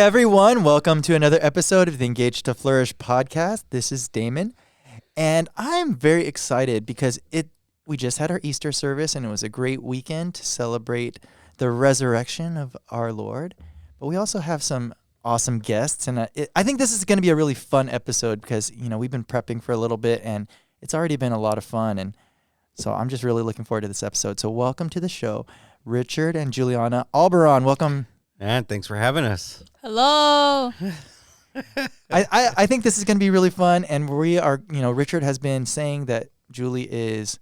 everyone. Welcome to another episode of the Engage to Flourish podcast. This is Damon, and I'm very excited because we just had our Easter service, and it was a great weekend to celebrate the resurrection of our Lord. But we also have some awesome guests, and I think this is going to be a really fun episode because, we've been prepping for a little bit, and it's already been a lot of fun, and so I'm just really looking forward to this episode. So welcome to the show, Richard and Julianna Alberon. Welcome. And thanks for having us. Hello. I think this is going to be really fun, and we are, Richard has been saying that Julie is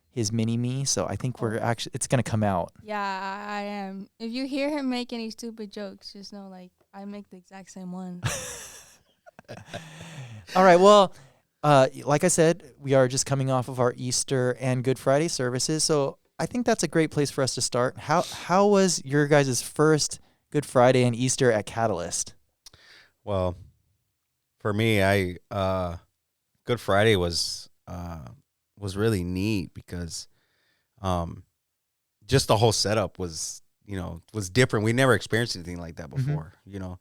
his mini-me, so I think it's going to come out. Yeah, I am. If you hear him make any stupid jokes, just know, I make the exact same one. All right, well, like I said, we are just coming off of our Easter and Good Friday services, so I think that's a great place for us to start. How was your guys' first Good Friday and Easter at Catalyst? Well, for me, Good Friday was really neat because just the whole setup was different. We never experienced anything like that before. Mm-hmm.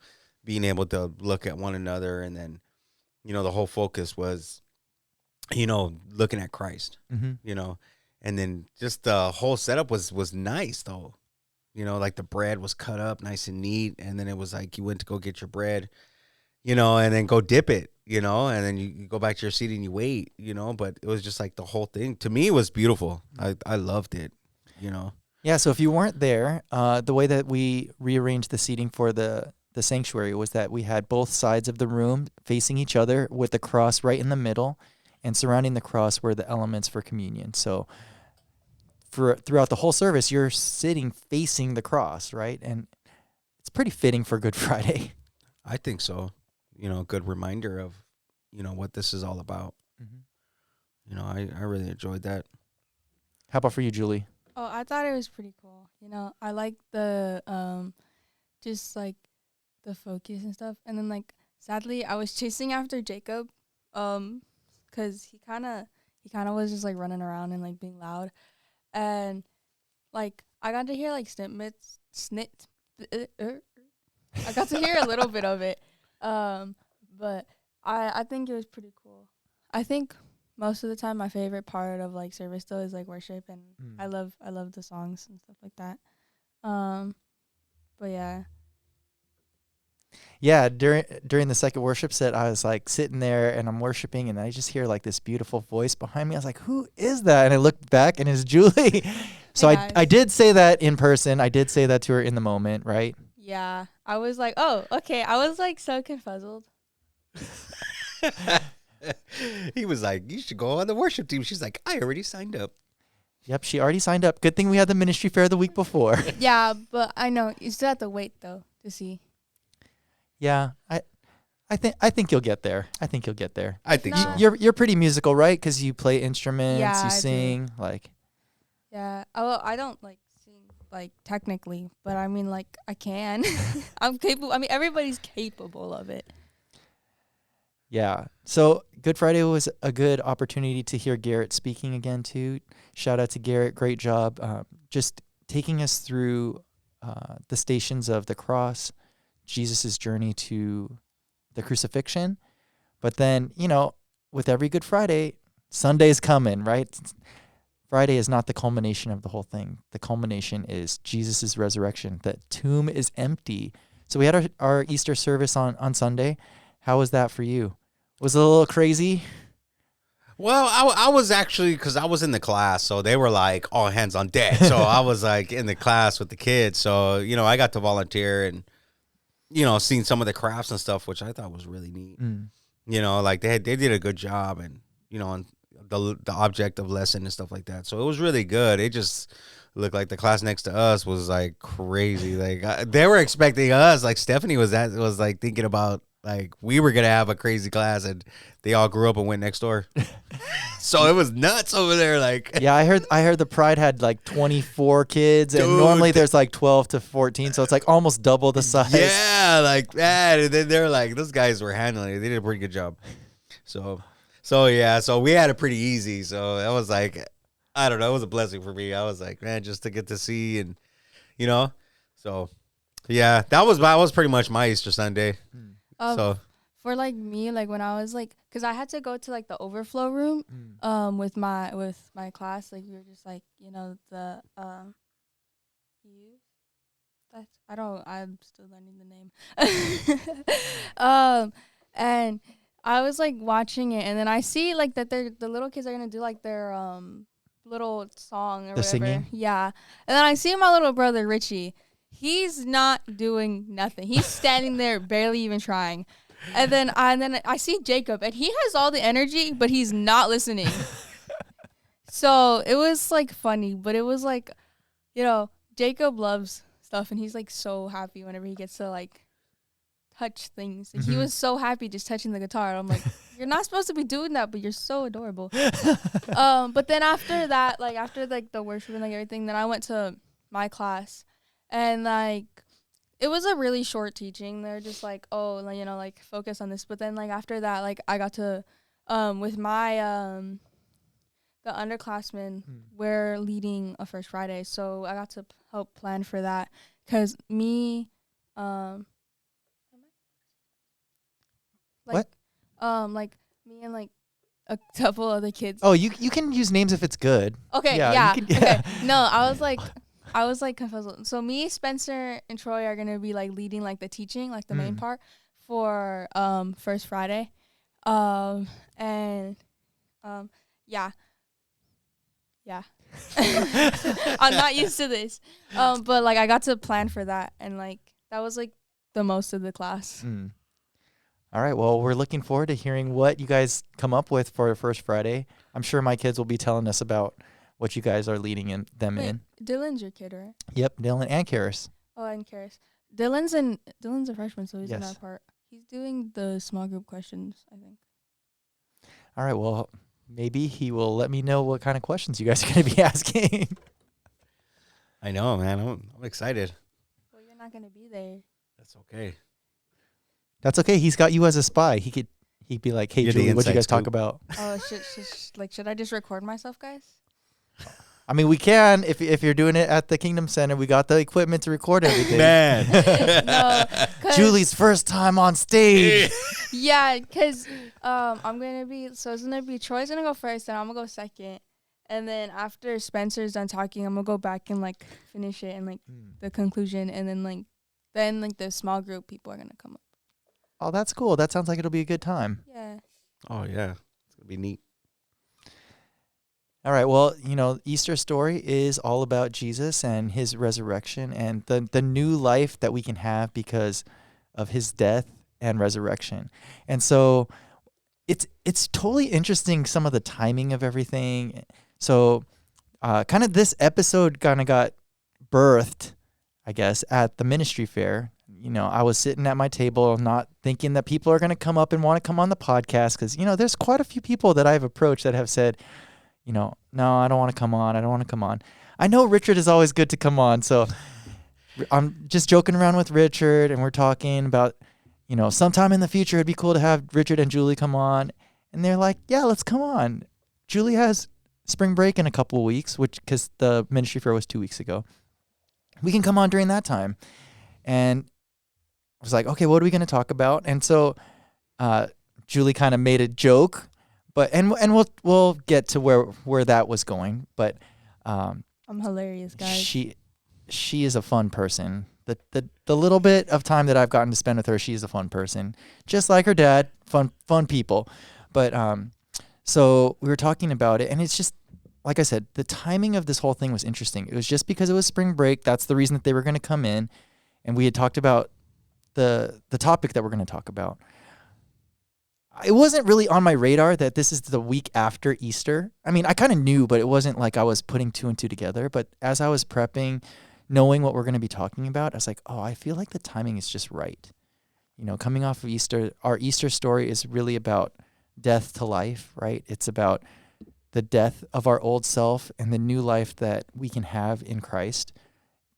Being able to look at one another, and then the whole focus was looking at Christ. Mm-hmm. And then just the whole setup was nice though. Like the bread was cut up nice and neat, and then it was like you went to go get your bread, and then go dip it, and then you go back to your seat and you wait, but it was just like the whole thing. To me, it was beautiful. I loved it, Yeah, so if you weren't there, the way that we rearranged the seating for the sanctuary was that we had both sides of the room facing each other with the cross right in the middle, and surrounding the cross were the elements for communion. So throughout the whole service, you're sitting facing the cross, right? And it's pretty fitting for Good Friday. I think so. A good reminder of, what this is all about. Mm-hmm. I really enjoyed that. How about for you, Julie? Oh, I thought it was pretty cool. I like the, just like the focus and stuff. And then sadly, I was chasing after Jacob, cause he kind of was just running around and being loud. And I got to hear snippets. I got to hear a little bit of it. But I think it was pretty cool. I think most of the time my favorite part of service though is worship, and I love the songs and stuff like that. But yeah. Yeah, during the second worship set, I was sitting there and I'm worshiping, and I just hear this beautiful voice behind me. I was like, "Who is that?" And I looked back, and it's Julie. So yeah, I did say that in person. I did say that to her in the moment, right? Yeah, I was like, "Oh, okay." I was so confuzzled. He was like, "You should go on the worship team." She's like, "I already signed up." Yep, she already signed up. Good thing we had the ministry fair the week before. Yeah, but I know you still have to wait though to see. Yeah, I think you'll get there. I think you'll get there. I think so. You're pretty musical, right? Because you play instruments, yeah, you sing, Yeah. Oh, I don't sing technically, but I mean I can. I'm capable. I mean everybody's capable of it. Yeah. So Good Friday was a good opportunity to hear Garrett speaking again too. Shout out to Garrett. Great job. Just taking us through the stations of the cross, Jesus' journey to the crucifixion. But then, with every Good Friday, Sunday's coming, right? Friday is not the culmination of the whole thing. The culmination is Jesus' resurrection. The tomb is empty. So we had our Easter service on Sunday. How was that for you? Was it a little crazy? Well, I was actually, because I was in the class, so they were all hands on deck. So I was in the class with the kids. So, I got to volunteer and, seeing some of the crafts and stuff, which I thought was really neat. They did a good job, and, on the object of lesson and stuff like that. So it was really good. It just looked like the class next to us was crazy. They were expecting us. Stephanie was thinking about we were gonna have a crazy class, and they all grew up and went next door. So it was nuts over there. Yeah, I heard the Pride had 24 kids, and normally there's 12 to 14, so it's almost double the size. Yeah, that. And then they're those guys were handling it. They did a pretty good job. So yeah, so we had it pretty easy. So that was I don't know, it was a blessing for me. I was man, just to get to see, and so Yeah, that was pretty much my Easter Sunday. So For like me, like when I was like, cause I had to go to like the overflow room, with my class. Like we were just like, the youth. I'm still learning the name. And I was like watching it, and then I see like that the little kids are gonna do like their little song or The whatever. singing? Yeah, and then I see my little brother Richie. He's not doing nothing. He's standing there, barely even trying. And then I see Jacob, and he has all the energy, but he's not listening. So it was like funny, but it was like, Jacob loves stuff, and he's like so happy whenever he gets to like touch things. Like, he was so happy just touching the guitar. I'm like, you're not supposed to be doing that, but you're so adorable. But then after that, like after like the worship and like everything, then I went to my class, and like it was a really short teaching. They're just like, oh, like, like focus on this. But then like after that, like I got to with my the underclassmen, we're leading a First Friday, so I got to help plan for that. Cause me, like, like me and like a couple other kids. Oh, you can use names if it's good. Okay, Yeah. Okay. No, I was like confused. So me, Spencer, and Troy are gonna be like leading like the teaching, like the main part for First Friday, and yeah. I'm not used to this, but like I got to plan for that, and like that was like the most of the class. All right. Well, we're looking forward to hearing what you guys come up with for First Friday. I'm sure my kids will be telling us about what you guys are leading in. Dylan's your kid, right? Yep, Dylan and Karis. Oh, and Karis. Dylan's a freshman, so he's in Yes. that part. He's doing the small group questions, I think. All right. Well, maybe he will let me know what kind of questions you guys are going to be asking. I know, man. I'm excited. Well, you're not gonna be there. That's okay. That's okay. He's got you as a spy. He'd be like, "Hey, You're the Julie, what'd you inside guys talk scoop. about?" Oh, should I just record myself, guys? I mean, we can if you're doing it at the Kingdom Center. We got the equipment to record everything. Man. No, Julie's first time on stage. yeah, because it's gonna be Troy's gonna go first, and I'm gonna go second, and then after Spencer's done talking, I'm gonna go back and like finish it and like the conclusion, and then the small group people are gonna come up. Oh, that's cool. That sounds like it'll be a good time. Yeah. Oh yeah, it's gonna be neat. All right. Well, Easter story is all about Jesus and his resurrection and the new life that we can have because of his death and resurrection. And so it's totally interesting, some of the timing of everything. So kind of this episode kind of got birthed, I guess, at the ministry fair. I was sitting at my table not thinking that people are going to come up and want to come on the podcast because, there's quite a few people that I've approached that have said, no, I don't want to come on. I don't want to come on. I know Richard is always good to come on. So I'm just joking around with Richard, and we're talking about, sometime in the future, it'd be cool to have Richard and Julie come on. And they're like, yeah, let's come on. Julie has spring break in a couple of weeks, because the ministry fair was 2 weeks ago. We can come on during that time. And I was like, okay, what are we going to talk about? And so Julie kind of made a joke. But we'll get to where that was going. But I'm hilarious, guys. She is a fun person. The little bit of time that I've gotten to spend with her, she's a fun person. Just like her dad, fun people. But so we were talking about it, and it's just like I said, the timing of this whole thing was interesting. It was just because it was spring break. That's the reason that they were going to come in, and we had talked about the topic that we're going to talk about. It wasn't really on my radar that this is the week after Easter. I mean, I kind of knew, but it wasn't like I was putting two and two together. But as I was prepping, knowing what we're going to be talking about, I was like, oh, I feel like the timing is just right. Coming off of Easter, our Easter story is really about death to life, right? It's about the death of our old self and the new life that we can have in Christ,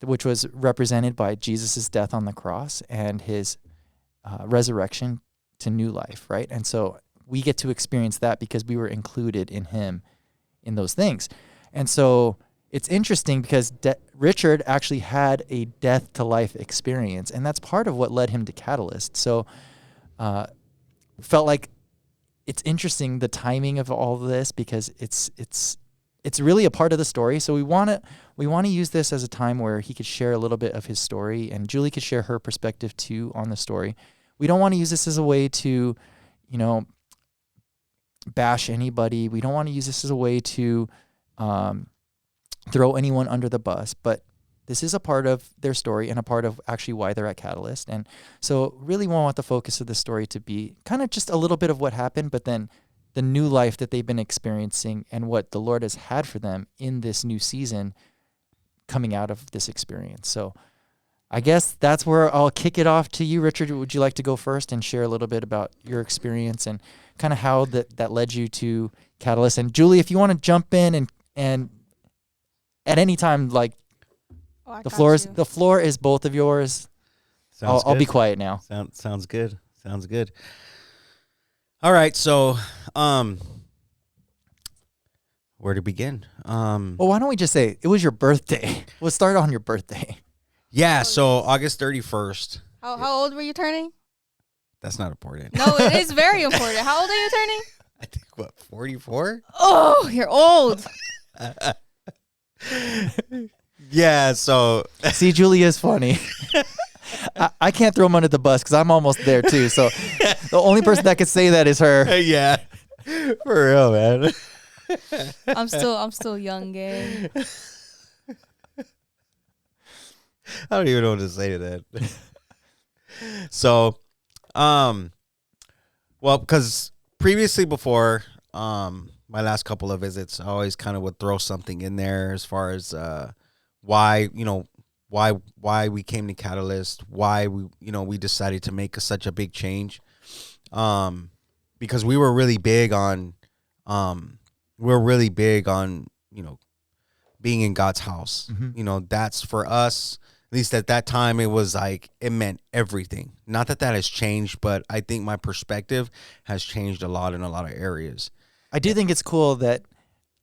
which was represented by Jesus' death on the cross and his resurrection to new life, right? And so we get to experience that because we were included in him in those things. And so it's interesting because Richard actually had a death to life experience, and that's part of what led him to Catalyst. So, felt like it's interesting the timing of all of this because it's really a part of the story. So we want to use this as a time where he could share a little bit of his story, and Julie could share her perspective too on the story. We don't want to use this as a way to, bash anybody. We don't want to use this as a way to throw anyone under the bus, but this is a part of their story and a part of actually why they're at Catalyst. And so really we want the focus of the story to be kind of just a little bit of what happened, but then the new life that they've been experiencing and what the Lord has had for them in this new season coming out of this experience. So I guess that's where I'll kick it off to you, Richard. Would you like to go first and share a little bit about your experience and kind of how that led you to Catalyst? And Julie, if you want to jump in and at any time, like the floor is both of yours. I'll be quiet now. Sounds good. Sounds good. All right, so where to begin? Well, why don't we just say it was your birthday? We'll start on your birthday. Yeah, so August 31st. How old were you turning? That's not important. No, it is very important. How old are you turning? I think 44? Oh, you're old. Yeah, so see, Julia's funny. I can't throw him under the bus because I'm almost there too. So the only person that could say that is her. Yeah, for real, man. I'm still young, gang. I don't even know what to say to that. So, well, because previously before my last couple of visits, I always kind of would throw something in there as far as why we came to Catalyst, why we decided to make such a big change, because we were really big on being in God's house. Mm-hmm. That's for us. At least at that time, it was like it meant everything. Not that has changed, but I think my perspective has changed a lot in a lot of areas. I do think it's cool that,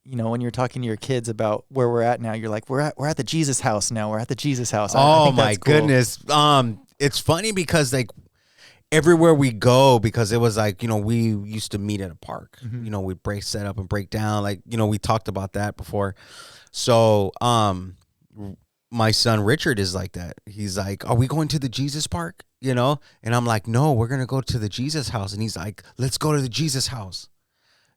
when you're talking to your kids about where we're at now, you're like, we're at the Jesus house now. We're at the Jesus house. I think my that's cool. goodness. It's funny because like everywhere we go, because it was like, we used to meet at a park. Mm-hmm. We'd set up and break down. Like, we talked about that before. So, my son Richard is like that. He's like, are we going to the Jesus park? And I'm like, no, we're going to go to the Jesus house. And he's like, let's go to the Jesus house.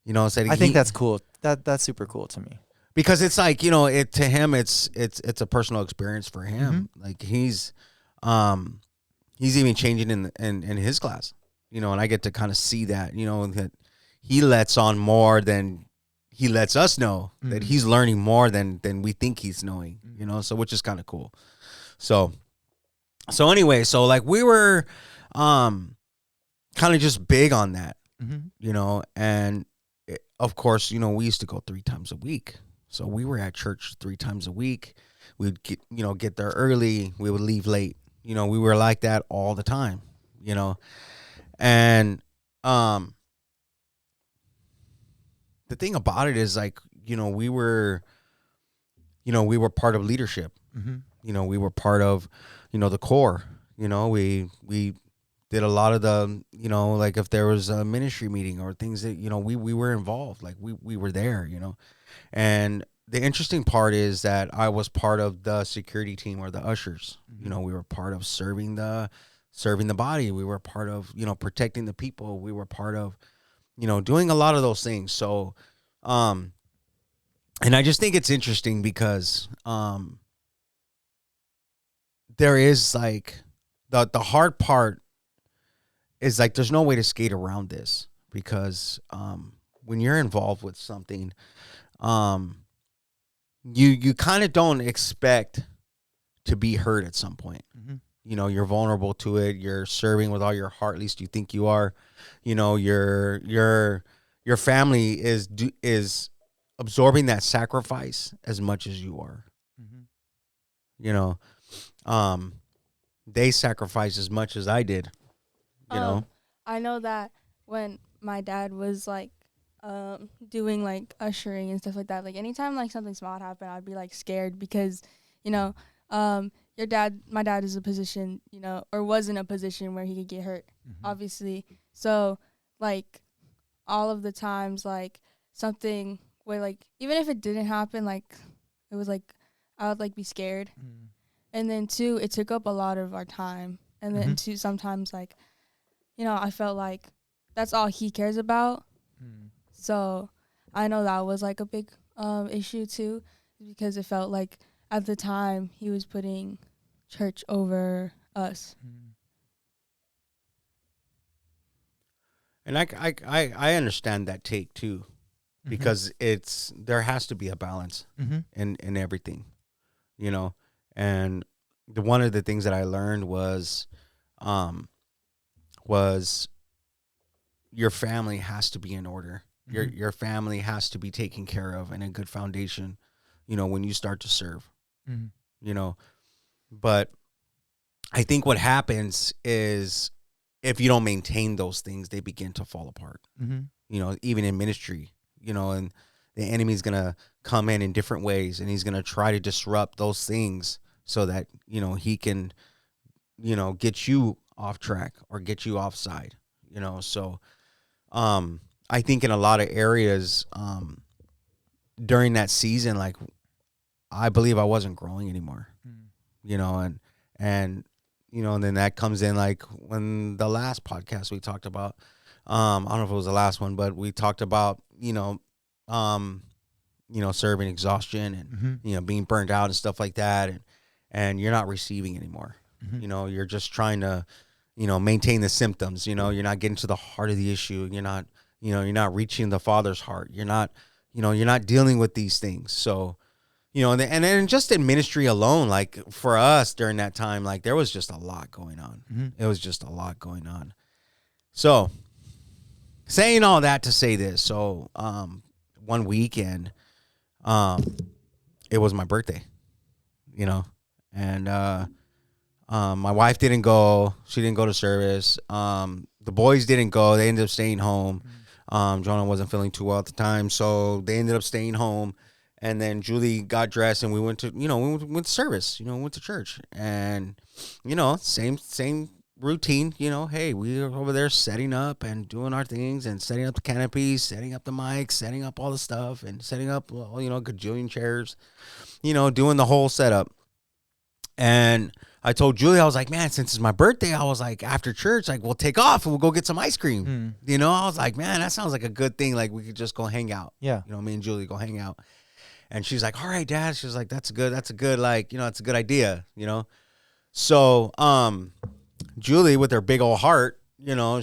So I think that's cool. That's super cool to me. Because it's like, to him, it's a personal experience for him. Mm-hmm. Like he's even changing in his class, and I get to kind of see that, that he lets on more than he lets us know, that he's learning more than we think he's knowing, so which is kind of cool. So anyway, so like we were kind of just big on that, and of course, we used to go 3 times a week. So we were at church 3 times a week. We'd get there early. We would leave late. We were like that all the time, and the thing about it is like, we were part of leadership. Mm-hmm. We were part of, the core. We did a lot of the, like if there was a ministry meeting or things that, we were involved, like we were there, And the interesting part is that I was part of the security team or the ushers. Mm-hmm. We were part of serving the body. We were part of, protecting the people. We were part of, doing a lot of those things. So, and I just think it's interesting because there is like the hard part is like there's no way to skate around this because when you're involved with something, you kind of don't expect to be hurt at some point. Mm-hmm. You're vulnerable to it. You're serving with all your heart. At least you think you are. Your family is absorbing that sacrifice as much as you are. Mm-hmm. They sacrificed as much as I did. I know that when my dad was like doing like ushering and stuff like that. Like anytime like something small would happen, I'd be like scared because, you know, my dad is a position, or was in a position where he could get hurt, obviously. So like all of the times, like something where like even if it didn't happen, like it was like I would like be scared. And then two, it took up a lot of our time. And then two, sometimes like, I felt like that's all he cares about. So I know that was like a big issue too, because it felt like at the time he was putting church over us. And I understand that take too, because there has to be a balance in everything, and one of the things that I learned was your family has to be in order. Your family has to be taken care of and a good foundation, when you start to serve, but I think what happens is if you don't maintain those things, they begin to fall apart, even in ministry, and the enemy's going to come in different ways, and he's going to try to disrupt those things so that, he can, get you off track or get you offside, so I think in a lot of areas during that season, like I believe I wasn't growing anymore, and then that comes in like when the last podcast we talked about, I don't know if it was the last one, but we talked about, serving exhaustion and, being burned out and stuff like that. And you're not receiving anymore. You're just trying to, maintain the symptoms, you're not getting to the heart of the issue. You're not reaching the Father's heart. You're not dealing with these things. So, and then just in ministry alone, like for us during that time, like there was just a lot going on. It was just a lot going on. So saying all that to say this, so one weekend, it was my birthday, and my wife didn't go. She didn't go to service. The boys didn't go. They ended up staying home. Jonah wasn't feeling too well at the time, so they ended up staying home. And then Julie got dressed, and we went to, we went to service, went to church, and, same routine, hey, we were over there setting up and doing our things and setting up the canopies, setting up the mics, setting up all the stuff and setting up, gajillion chairs, doing the whole setup. And I told Julie, I was like, man, since it's my birthday, I was like, after church, like, we'll take off and we'll go get some ice cream. I was like, man, that sounds like a good thing. Like, we could just go hang out. Yeah. Me and Julie go hang out. And she's like, all right, Dad. She's like, that's a good, like, it's a good idea, So, Julie, with her big old heart,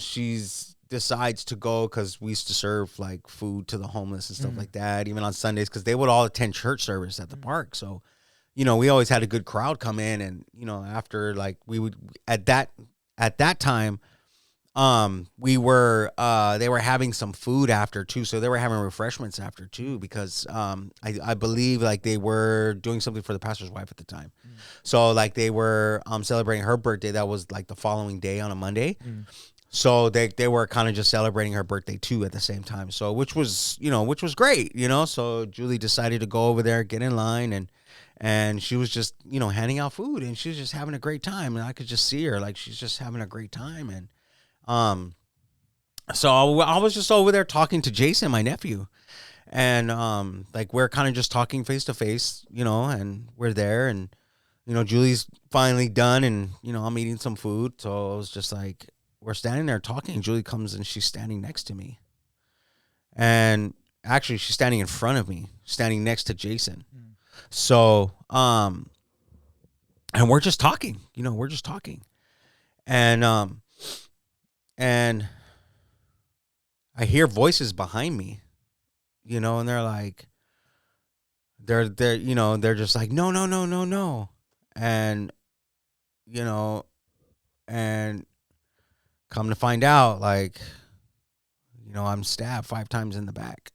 she's decides to go because we used to serve like food to the homeless and stuff like that, even on Sundays, because they would all attend church service at the park. So, we always had a good crowd come in, and, after like we would at that time, they were having some food after too. So they were having refreshments after too, because, I believe like they were doing something for the pastor's wife at the time. So like they were, celebrating her birthday. That was like the following day on a Monday. So they were kind of just celebrating her birthday too at the same time. So, which was great, so Julie decided to go over there, get in line, and she was just, handing out food, and she was just having a great time. And I could just see her, like, she's just having a great time. And, so I was just over there talking to Jason, my nephew, and, like, we're kind of just talking face to face, and we're there, and, Julie's finally done, and, I'm eating some food. So I was just like, we're standing there talking, and Julie comes and she's standing next to me. And actually she's standing in front of me, standing next to Jason. So, and we're just talking, and I hear voices behind me, and they're like, they're just like, no, no, no, no, no. And, and come to find out, like, I'm stabbed 5 times in the back.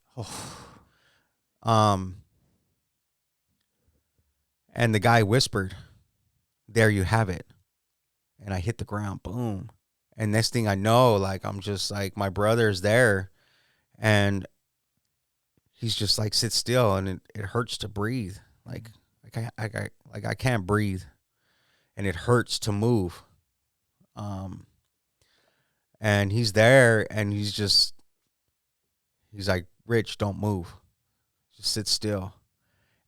And the guy whispered, "There you have it." And I hit the ground, boom. And next thing I know, like, I'm just like, my brother's there, and he's just like, sit still, and it hurts to breathe. Like I can't breathe, and it hurts to move. And he's there, and he's like, Rich, don't move, just sit still.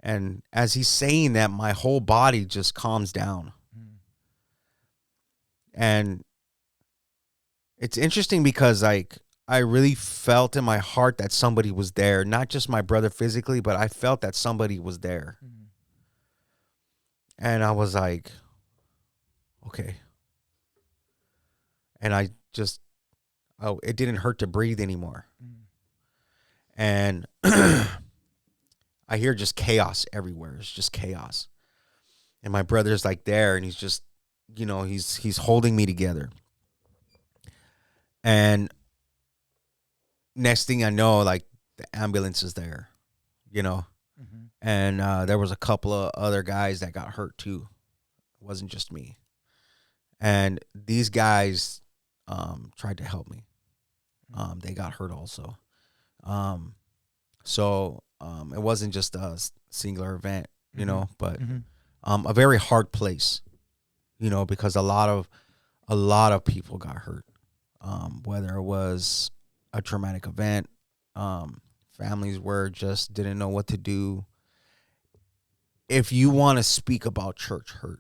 And as he's saying that, my whole body just calms down. And it's interesting because like I really felt in my heart that somebody was there, not just my brother physically, but I felt that somebody was there. And I was like, okay. And it didn't hurt to breathe anymore. And I hear just chaos everywhere. It's just chaos. And my brother's like there, and he's just, he's holding me together. And next thing I know, like, the ambulance is there, and there was a couple of other guys that got hurt too. It wasn't just me. And these guys tried to help me. They got hurt also. So it wasn't just a singular event, but a very hard place, because a lot of people got hurt, whether it was a traumatic event, families didn't know what to do. If you want to speak about church hurt,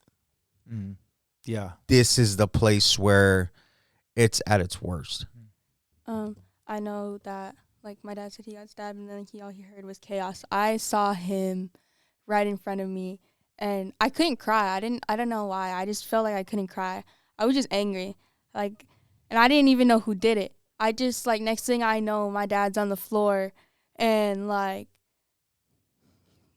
this is the place where it's at its worst. I know that, like, my dad said he got stabbed, and then all he heard was chaos. I saw him right in front of me, and I couldn't cry. I don't know why. I just felt like I couldn't cry. I was just angry, like, and I didn't even know who did it. I just, like, next thing I know, my dad's on the floor, and, like,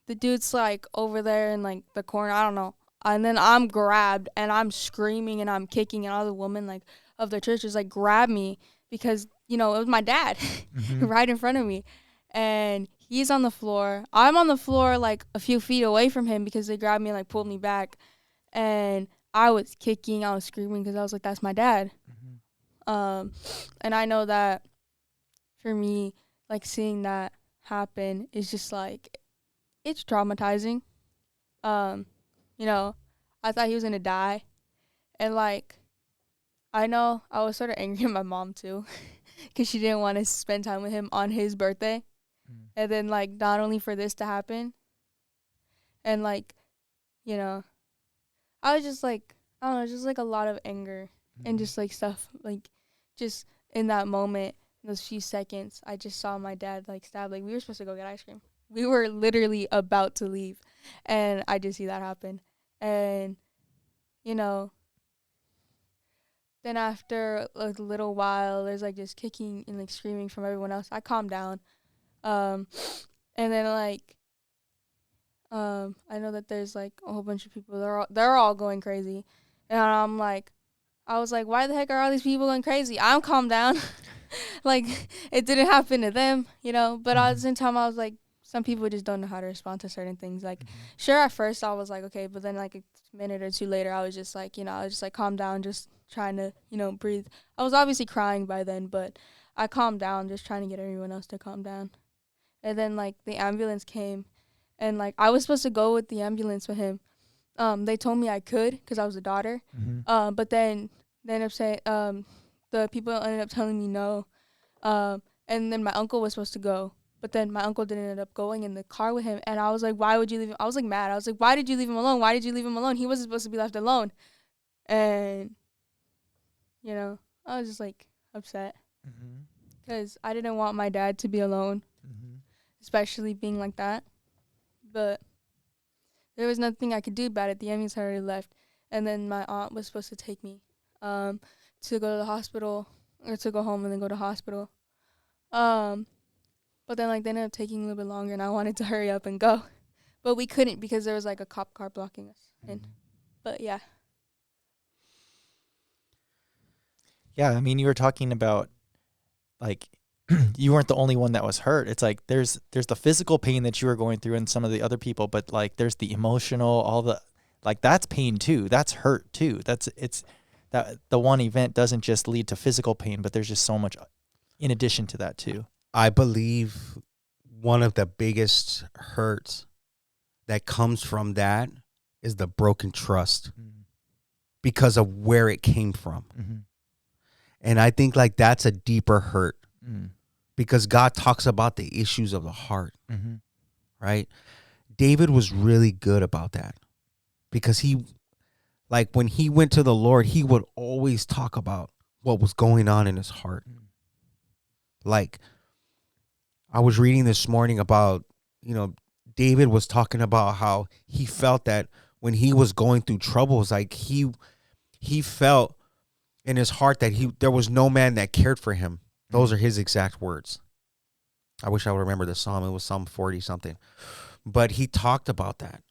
the dude's, like, over there in, like, the corner. I don't know. And then I'm grabbed, and I'm screaming, and I'm kicking, and all the women, like, of the church just, like, grab me because, it was my dad right in front of me. And he's on the floor. I'm on the floor, like, a few feet away from him because they grabbed me and, like, pulled me back. And I was kicking. I was screaming because I was like, that's my dad. And I know that for me, like, seeing that happen is just, like, it's traumatizing. I thought he was going to die. And, like, I know I was sort of angry at my mom, too, because she didn't want to spend time with him on his birthday. And then, like, not only for this to happen. And, like, I was just, like, I don't know, just, like, a lot of anger and just, like, stuff. Like, just in that moment, those few seconds, I just saw my dad, like, stabbed. Like, we were supposed to go get ice cream. We were literally about to leave. And I just see that happen. And, then after a little while, there's, like, just kicking and, like, screaming from everyone else. I calmed down. And then, like, I know that there's, like, a whole bunch of people. They're all going crazy. And I was like, why the heck are all these people going crazy? I'm calmed down. Like, it didn't happen to them, But at the same time, I was like, some people just don't know how to respond to certain things. Like, sure, at first I was like, okay. But then, like, a minute or two later, I was just like, I was just like, calm down, just trying to, breathe. I was obviously crying by then, but I calmed down, just trying to get everyone else to calm down. And then, like, the ambulance came, and, like, I was supposed to go with the ambulance with him. They told me I could because I was a daughter. But then they ended up saying, the people ended up telling me no. And then my uncle was supposed to go. But then my uncle didn't end up going in the car with him. And I was like, why would you leave him? I was, like, mad. I was like, why did you leave him alone? Why did you leave him alone? He wasn't supposed to be left alone. And, I was just, like, upset. Because I didn't want my dad to be alone. Especially being like that. But there was nothing I could do about it. The ambulance had already left. And then my aunt was supposed to take me to go to the hospital. Or to go home and then go to hospital. But then, like, they ended up taking a little bit longer, and I wanted to hurry up and go. But we couldn't because there was, like, a cop car blocking us in. But, yeah. Yeah, I mean, you were talking about, like, you weren't the only one that was hurt. It's like there's the physical pain that you were going through and some of the other people, but, like, there's the emotional, all the, like, that's pain too. That's hurt too. It's that the one event doesn't just lead to physical pain, but there's just so much in addition to that too. I believe one of the biggest hurts that comes from that is the broken trust because of where it came from. And I think like that's a deeper hurt because God talks about the issues of the heart, right? David was really good about that because he, like when he went to the Lord, he would always talk about what was going on in his heart. Like I was reading this morning about, David was talking about how he felt that when he was going through troubles, like he felt in his heart that there was no man that cared for him. Those are his exact words. I wish I would remember the Psalm. It was Psalm 40 something. But he talked about that.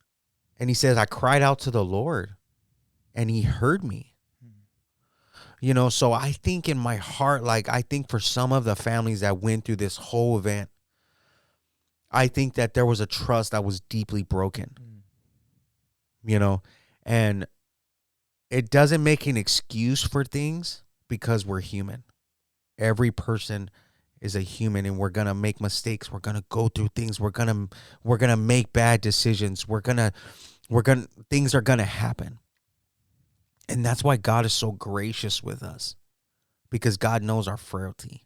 And he says, I cried out to the Lord and he heard me. So I think in my heart, like I think for some of the families that went through this whole event, I think that there was a trust that was deeply broken, and it doesn't make an excuse for things because we're human. Every person is a human and we're going to make mistakes. We're going to go through things. We're going to make bad decisions. Things are going to happen. And that's why God is so gracious with us, because God knows our frailty.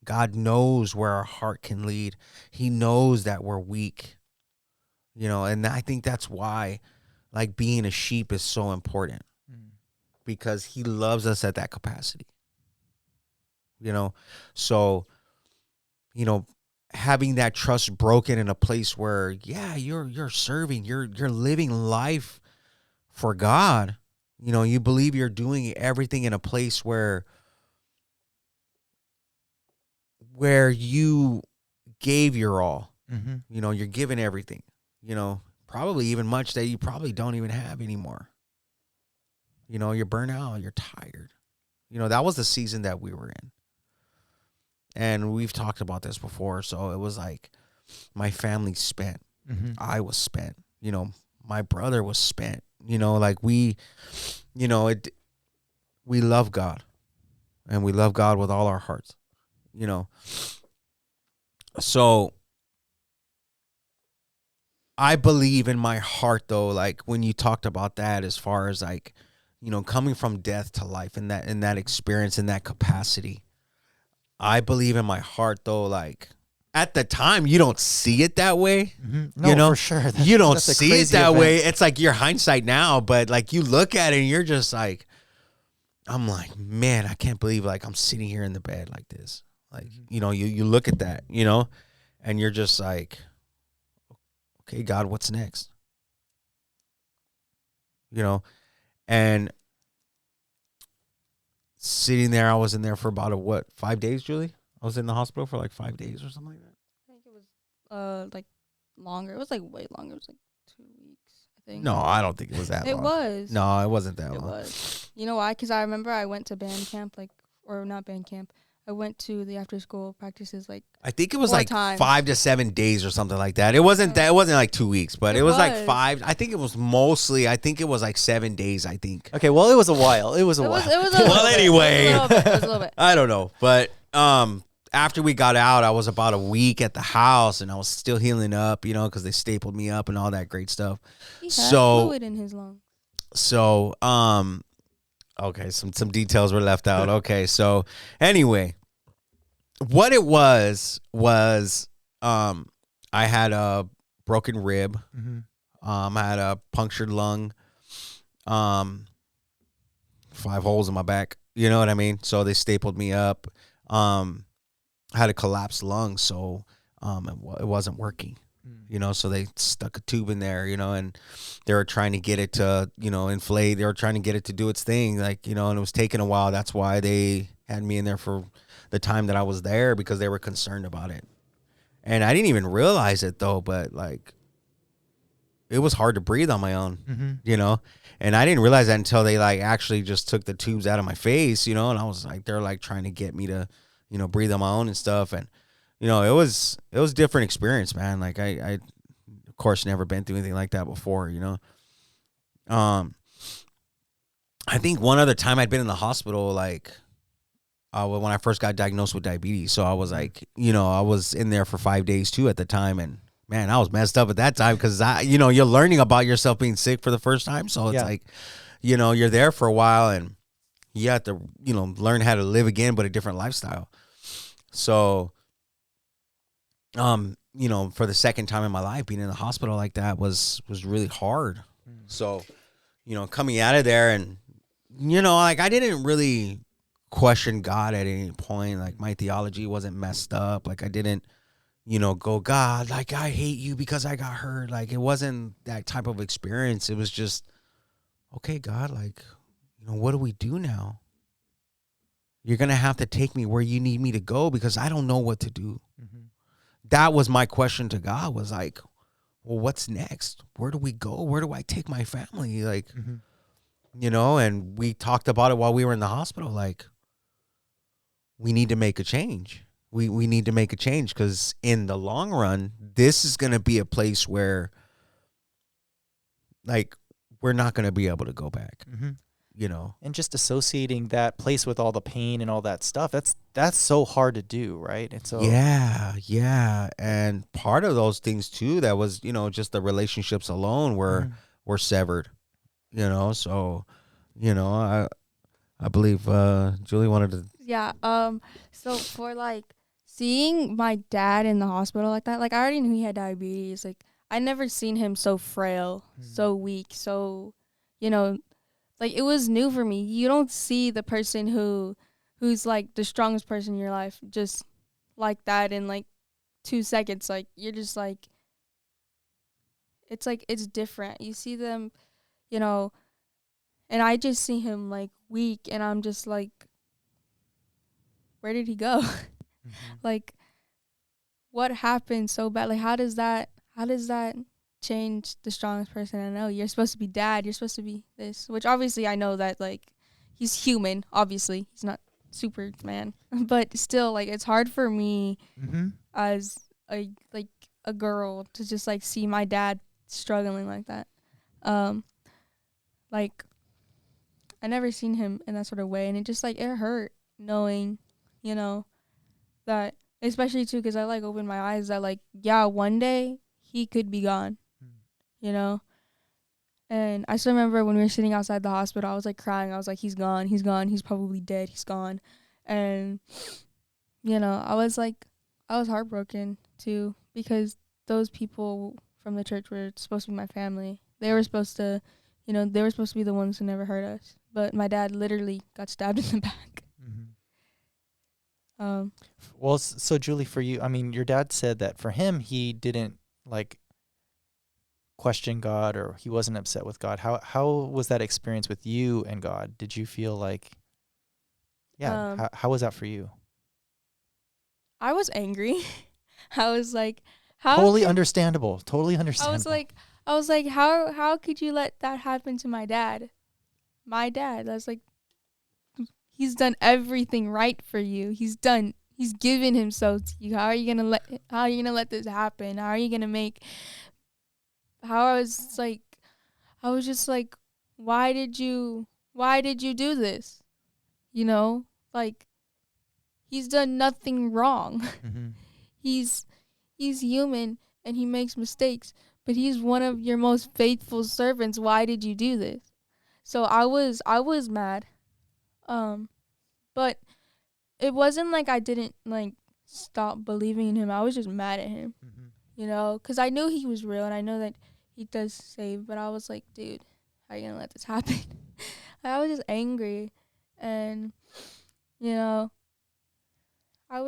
God knows where our heart can lead. He knows that we're weak, and I think that's why like being a sheep is so important, because he loves us at that capacity, so, having that trust broken in a place where, you're serving, you're living life for God, you believe you're doing everything in a place where you gave your all, you're giving everything, probably even much that you probably don't even have anymore. You're burnt out, you're tired. That was the season that we were in. And we've talked about this before. So it was like my family spent, I was spent, my brother was spent, like we love God, and we love God with all our hearts. So I believe in my heart, though, like when you talked about that, as far as like, coming from death to life, and that experience, in that capacity, I believe in my heart, though, like at the time you don't see it that way. No, for sure. You don't see it that way. It's like your hindsight now, but like you look at it and you're just like, I'm like, man, I can't believe like I'm sitting here in the bed like this. Like, you look at that, and you're just like, okay, God, what's next? And sitting there, I was in there for about 5 days, Julie? I was in the hospital for like 5 days or something like that. I think it was like longer. It was like way longer. It was like 2 weeks, I think. No, I don't think it was that long. It was. No, it wasn't that long. It was. You know why? Because I remember I went to band camp, or not band camp. I went to the after school practices I think it was 4 like times. 5 to 7 days or something like that. It wasn't that. It wasn't like 2 weeks, but it was like 5. I think it was mostly. I think it was like 7 days. I think. Okay, well, it was a while. It was a while. It was a little bit. Anyway, It was a little bit. I don't know, but after we got out, I was about a week at the house, and I was still healing up, because they stapled me up and all that great stuff. He had So fluid in his lungs. So okay, some details were left out. Okay, so anyway. What it was I had a broken rib. I had a punctured lung, 5 holes in my back. You know what I mean? So they stapled me up. I had a collapsed lung, so it wasn't working. So they stuck a tube in there, and they were trying to get it to, inflate. They were trying to get it to do its thing, and it was taking a while. That's why they had me in there for the time that I was there, because they were concerned about it. And I didn't even realize it, though, but like it was hard to breathe on my own, and I didn't realize that until they like actually just took the tubes out of my face, and I was like, they're like trying to get me to, breathe on my own and stuff. And, it was a different experience, man. Like I of course never been through anything like that before, I think one other time I'd been in the hospital, like when I first got diagnosed with diabetes. So I was like, you know, I was in there for 5 days too at the time, and man, I was messed up at that time because you know, you're learning about yourself being sick for the first time. So it's like, you know, you're there for a while and you have to, you know, learn how to live again, but a different lifestyle. So, you know, for the second time in my life, being in the hospital like that was really hard. So, you know, coming out of there and, you know, like I didn't really question God at any point. Like my theology wasn't messed up. Like I didn't, you know, go, God, like I hate you because I got hurt. Like it wasn't that type of experience. It was just, okay, God, like, you know, what do we do now? You're going to have to take me where you need me to go because I don't know what to do. Mm-hmm. That was my question to God, was like, well, what's next? Where do we go? Where do I take my family? Like, you know, and we talked about it while we were in the hospital. Like, we need to make a change. We need to make a change because in the long run, this is going to be a place where, like, we're not going to be able to go back. Mm-hmm. You know, and just associating that place with all the pain and all that stuff, that's so hard to do, right? And so yeah, and part of those things too, that was, you know, just the relationships alone were severed, you know. So, you know, I believe Julie wanted to. Yeah. So for like seeing my dad in the hospital like that, like I already knew he had diabetes. Like I never seen him so frail, so weak, so, you know. Like, it was new for me. You don't see the person who's, like, the strongest person in your life just like that in, like, 2 seconds. Like, you're just, like, it's different. You see them, you know, and I just see him, like, weak, and I'm just, like, where did he go? Like, what happened so bad? Like, how does that change the strongest person I know? You're supposed to be dad. You're supposed to be this, which obviously I know that, like, he's human. Obviously, he's not Superman, but still, like, it's hard for me as a girl to just like see my dad struggling like that. Like, I never seen him in that sort of way, and it just like it hurt knowing, you know, that, especially too, because I like opened my eyes that like, yeah, one day he could be gone. You know? And I still remember when we were sitting outside the hospital, I was like crying. I was like, he's gone, he's probably dead, he's gone. And, you know, I was heartbroken too, because those people from the church were supposed to be my family. They were supposed to, you know, they were supposed to be the ones who never hurt us. But my dad literally got stabbed in the back. Well, so Julie, for you, I mean, your dad said that for him, he didn't like question God, or he wasn't upset with God. How was that experience with you and God? Did you feel like, how was that for you? I was angry. I was like, totally understandable. I was like, how could you let that happen to my dad? My dad. I was like, he's done everything right for you. He's given himself to you. How are you gonna let this happen? How I was just like, why did you do this? You know, like, he's done nothing wrong. He's human and he makes mistakes, but he's one of your most faithful servants. Why did you do this? So I was mad. But it wasn't like I didn't like stop believing in him. I was just mad at him. You know, cuz I knew he was real and I know that he does save, but I was like, dude, how are you going to let this happen? I was just angry, and, you know, I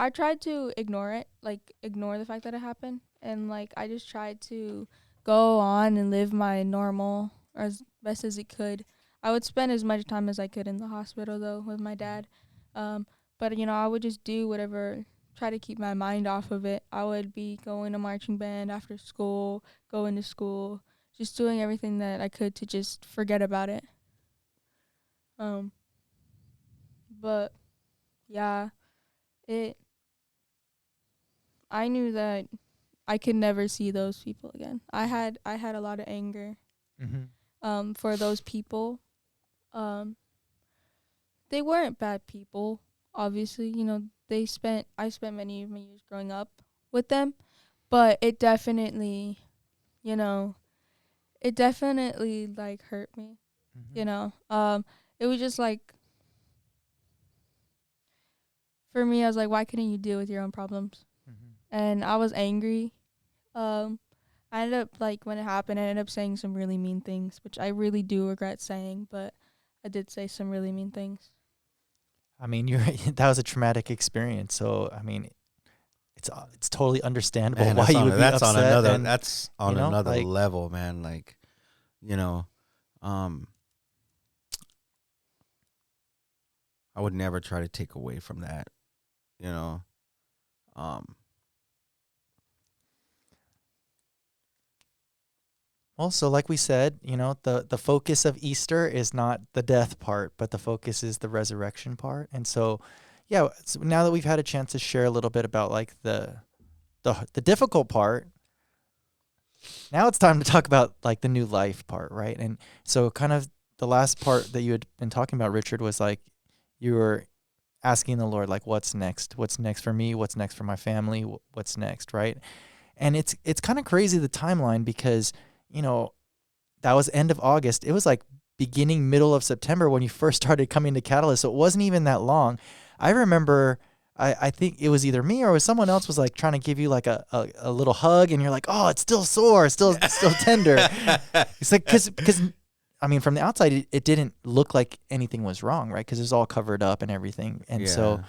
tried to ignore it, like, ignore the fact that it happened, and, like, I just tried to go on and live my normal, or as best as it could. I would spend as much time as I could in the hospital, though, with my dad, but, you know, I would just do whatever, try to keep my mind off of it. I would be going to marching band after school, going to school, just doing everything that I could to just forget about it. But yeah, I knew that I could never see those people again. I had a lot of anger for those people. they weren't bad people. Obviously, I spent many of my years growing up with them, but it definitely, you know, like hurt me. It was just like, for me, I was like, why couldn't you deal with your own problems? And I was angry. I ended up, like, when it happened, I ended up saying some really mean things, which I really do regret saying, but I did say some really mean things. I mean, that was a traumatic experience. So, I mean, it's totally understandable Man, why you would be that's upset. on another and, that's on another like, level, man. Like, I would never try to take away from that, you know. Also, like we said, the focus of Easter is not the death part, but the focus is the resurrection part. And so, yeah, so now that we've had a chance to share a little bit about like the difficult part, now it's time to talk about like the new life part, right? And so kind of the last part that you had been talking about, Richard, was like you were asking the Lord, like, what's next? What's next for me? What's next for my family? What's next, right? And it's kind of crazy, the timeline, because that was end of August. It was like beginning, middle of September when you first started coming to Catalyst. So it wasn't even that long. I remember, I think it was either me or it was someone else was like trying to give you like a little hug, and you're like, oh, it's still sore, still tender. It's like, because I mean, from the outside, it didn't look like anything was wrong, right? Because it was all covered up and everything. And so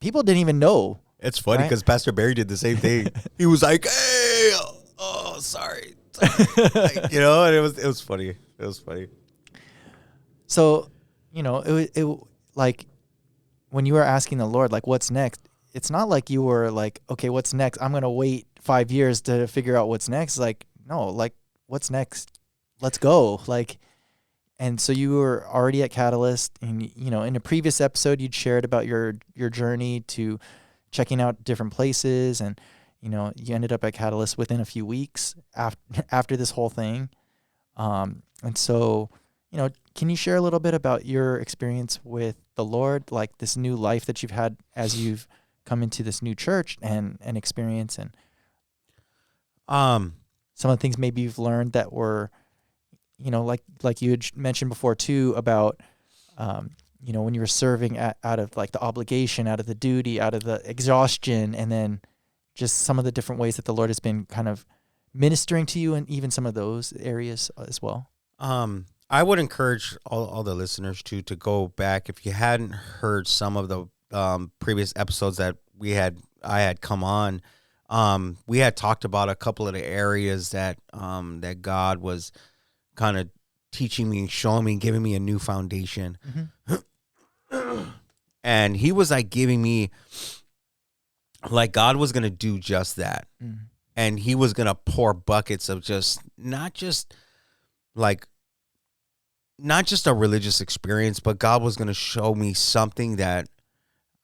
people didn't even know. It's funny because Pastor Barry did the same thing. He was like, hey, oh, sorry. Like, and it was funny. It was funny. So, it like when you were asking the Lord, like, what's next? It's not like you were like, okay, what's next? I'm going to wait 5 years to figure out what's next. Like, no, like, what's next? Let's go. Like, and so you were already at Catalyst, and, in a previous episode, you'd shared about your journey to checking out different places, and, you ended up at Catalyst within a few weeks after this whole thing. And so, can you share a little bit about your experience with the Lord, like this new life that you've had as you've come into this new church and experience, and some of the things maybe you've learned that were, like you had mentioned before too, about, when you were serving out of like the obligation, out of the duty, out of the exhaustion, and then just some of the different ways that the Lord has been kind of ministering to you, and even some of those areas as well. I would encourage all the listeners to go back, if you hadn't heard some of the previous episodes that I had come on. We had talked about a couple of the areas that God was kind of teaching me and showing me, giving me a new foundation. Mm-hmm. And he was like giving me, like, God was going to do just that. Mm-hmm. And he was going to pour buckets of not just a religious experience, but God was going to show me something that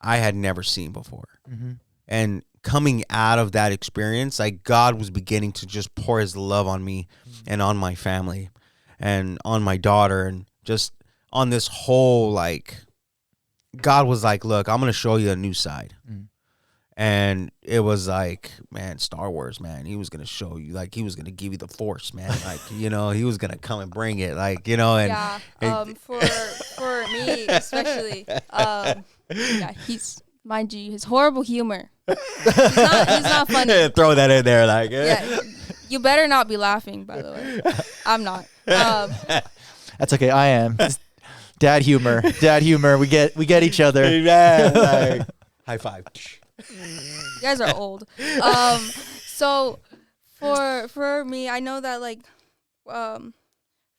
I had never seen before. Mm-hmm. And coming out of that experience, like, God was beginning to just pour his love on me, mm-hmm. and on my family and on my daughter, and just on this whole, like, God was like, look, I'm going to show you a new side. Mm-hmm. And it was like, man, Star Wars, man. He was going to show you, like, he was going to give you the Force, man. Like, he was going to come and bring it, like, and yeah. For me especially, he's, mind you, his horrible humor. He's not funny. Throw that in there, like, yeah. You better not be laughing, by the way. I'm not. That's okay. I am. Dad humor. We get each other. Yeah, like, high five. You guys are old. So for me, I know that, like,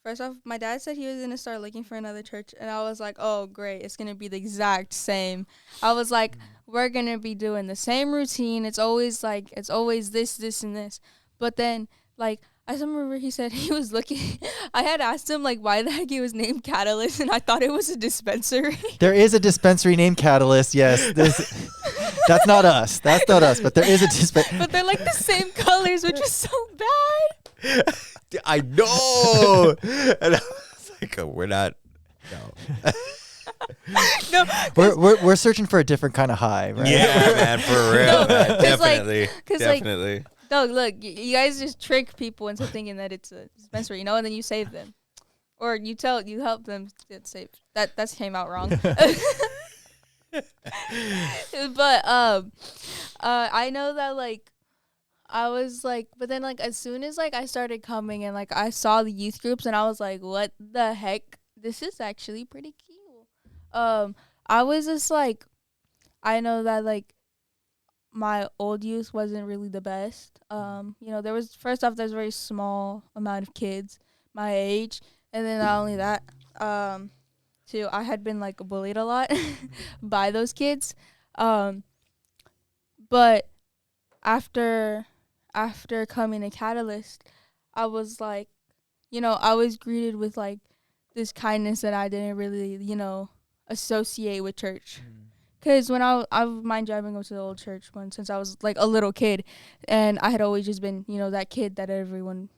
first off, my dad said he was gonna start looking for another church, and I was like, oh great, it's gonna be the exact same. I was like, we're gonna be doing the same routine. It's always this and this. But then, like, I remember he said he was looking. I had asked him, like, why the heck he was named Catalyst, and I thought it was a dispensary. There is a dispensary named Catalyst, yes. That's not us. That's not us, but there is a dispensary. But they're, like, the same colors, which is so bad. I know. And I was like, we're not. No. No, we're searching for a different kind of high, right? Yeah, man, for real, No, man. 'cause, like- Definitely, 'cause, like, definitely. no, look, you guys just trick people into thinking that it's a dispensary, and then you save them, or you help them get saved. That came out wrong. But I know that like I was like, but then like as soon as like I started coming and like I saw the youth groups and I was like, what the heck? This is actually pretty cool. I was just like, I know that like my old youth wasn't really the best. There was first off there's a very small amount of kids my age, and then not only that, too, I had been like bullied a lot by those kids. But after coming to Catalyst, I was like, I was greeted with like this kindness that I didn't really, associate with church. Because when I mind you, I've been going to the old church one since I was like a little kid, and I had always just been, that kid that everyone,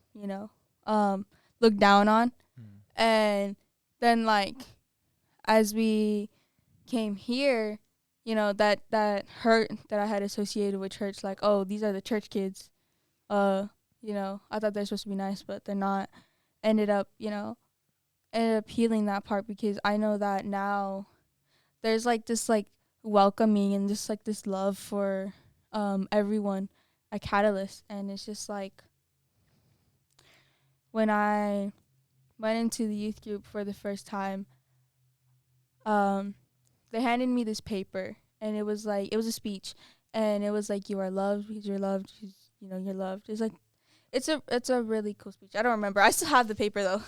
looked down on. And then like as we came here, that hurt that I had associated with church, like, oh, these are the church kids. I thought they're supposed to be nice, but they're not. Ended up healing that part because I know that now there's like this like welcoming and just like this love for everyone at Catalyst. And it's just like when I went into the youth group for the first time, they handed me this paper, and it was a speech, and it was like, you are loved because you're loved, you're loved. It's like, it's a really cool speech. I don't remember. I still have the paper though.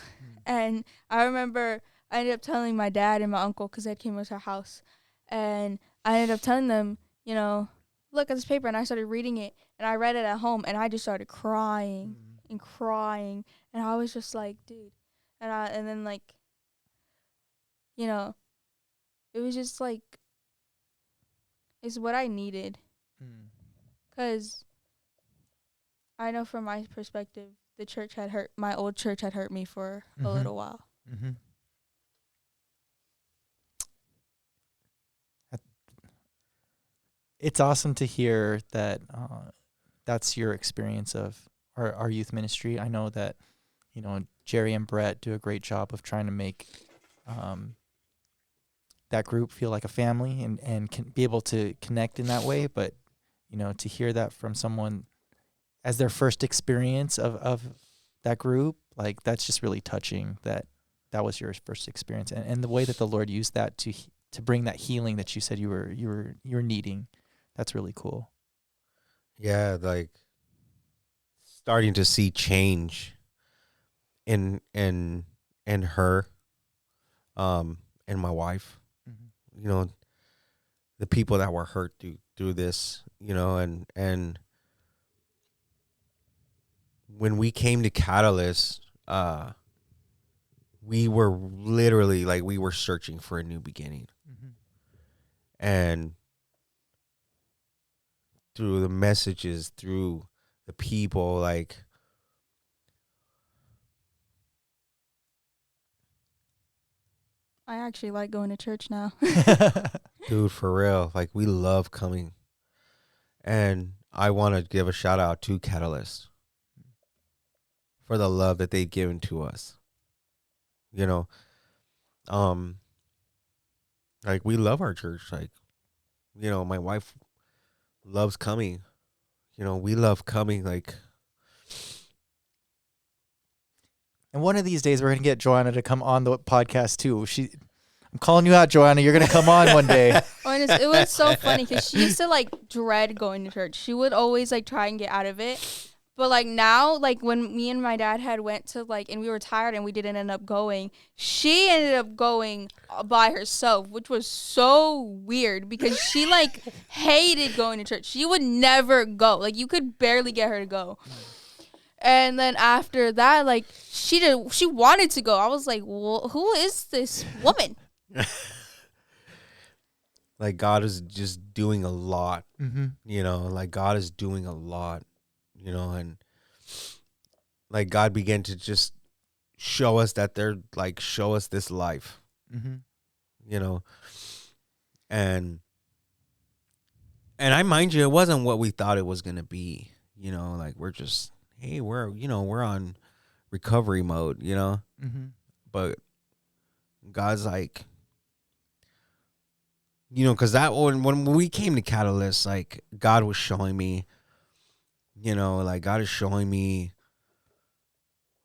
And I remember I ended up telling my dad and my uncle, because they came to our house, and I ended up telling them, look at this paper, and I started reading it, and I read it at home, and I just started crying and crying, and I was just like, dude, and then like, it was just like, it's what I needed. Because I know from my perspective, my old church had hurt me for a little while. Mm-hmm. It's awesome to hear that that's your experience of our youth ministry. I know that, Jerry and Brett do a great job of trying to make that group feel like a family and can be able to connect in that way. But, to hear that from someone as their first experience of that group, like, that's just really touching that was your first experience. And the way that the Lord used that to bring that healing that you said you were needing, that's really cool. Yeah, like starting to see change in her, and my wife. The people that were hurt through this, and when we came to Catalyst, we were literally like, we were searching for a new beginning. And through the messages, through the people, like, I actually like going to church now. dude, for real, like, we love coming. And I want to give a shout out to Catalyst for the love that they've given to us. Like, we love our church. Like, my wife loves coming. We love coming. Like, And one of these days, we're going to get Joanna to come on the podcast, too. I'm calling you out, Joanna. You're going to come on one day. And it was so funny because she used to, like, dread going to church. She would always, like, try and get out of it. But, like, now, like, when me and my dad had went to, like, and we were tired and we didn't end up going, she ended up going by herself, which was so weird because she, like, hated going to church. She would never go. Like, you could barely get her to go. And then after that, like, she wanted to go. I was like, well, who is this woman? Like, God is just doing a lot. Mm-hmm. Like, God is doing a lot, and like, God began to just show us that show us this life. you know, and I mind you, it wasn't what we thought it was gonna be, you know, like we're just, hey, we're on recovery mode, you know, Mm-hmm. but God's like, you know, because that when we came to Catalyst, like God was showing me, you know, like God is showing me,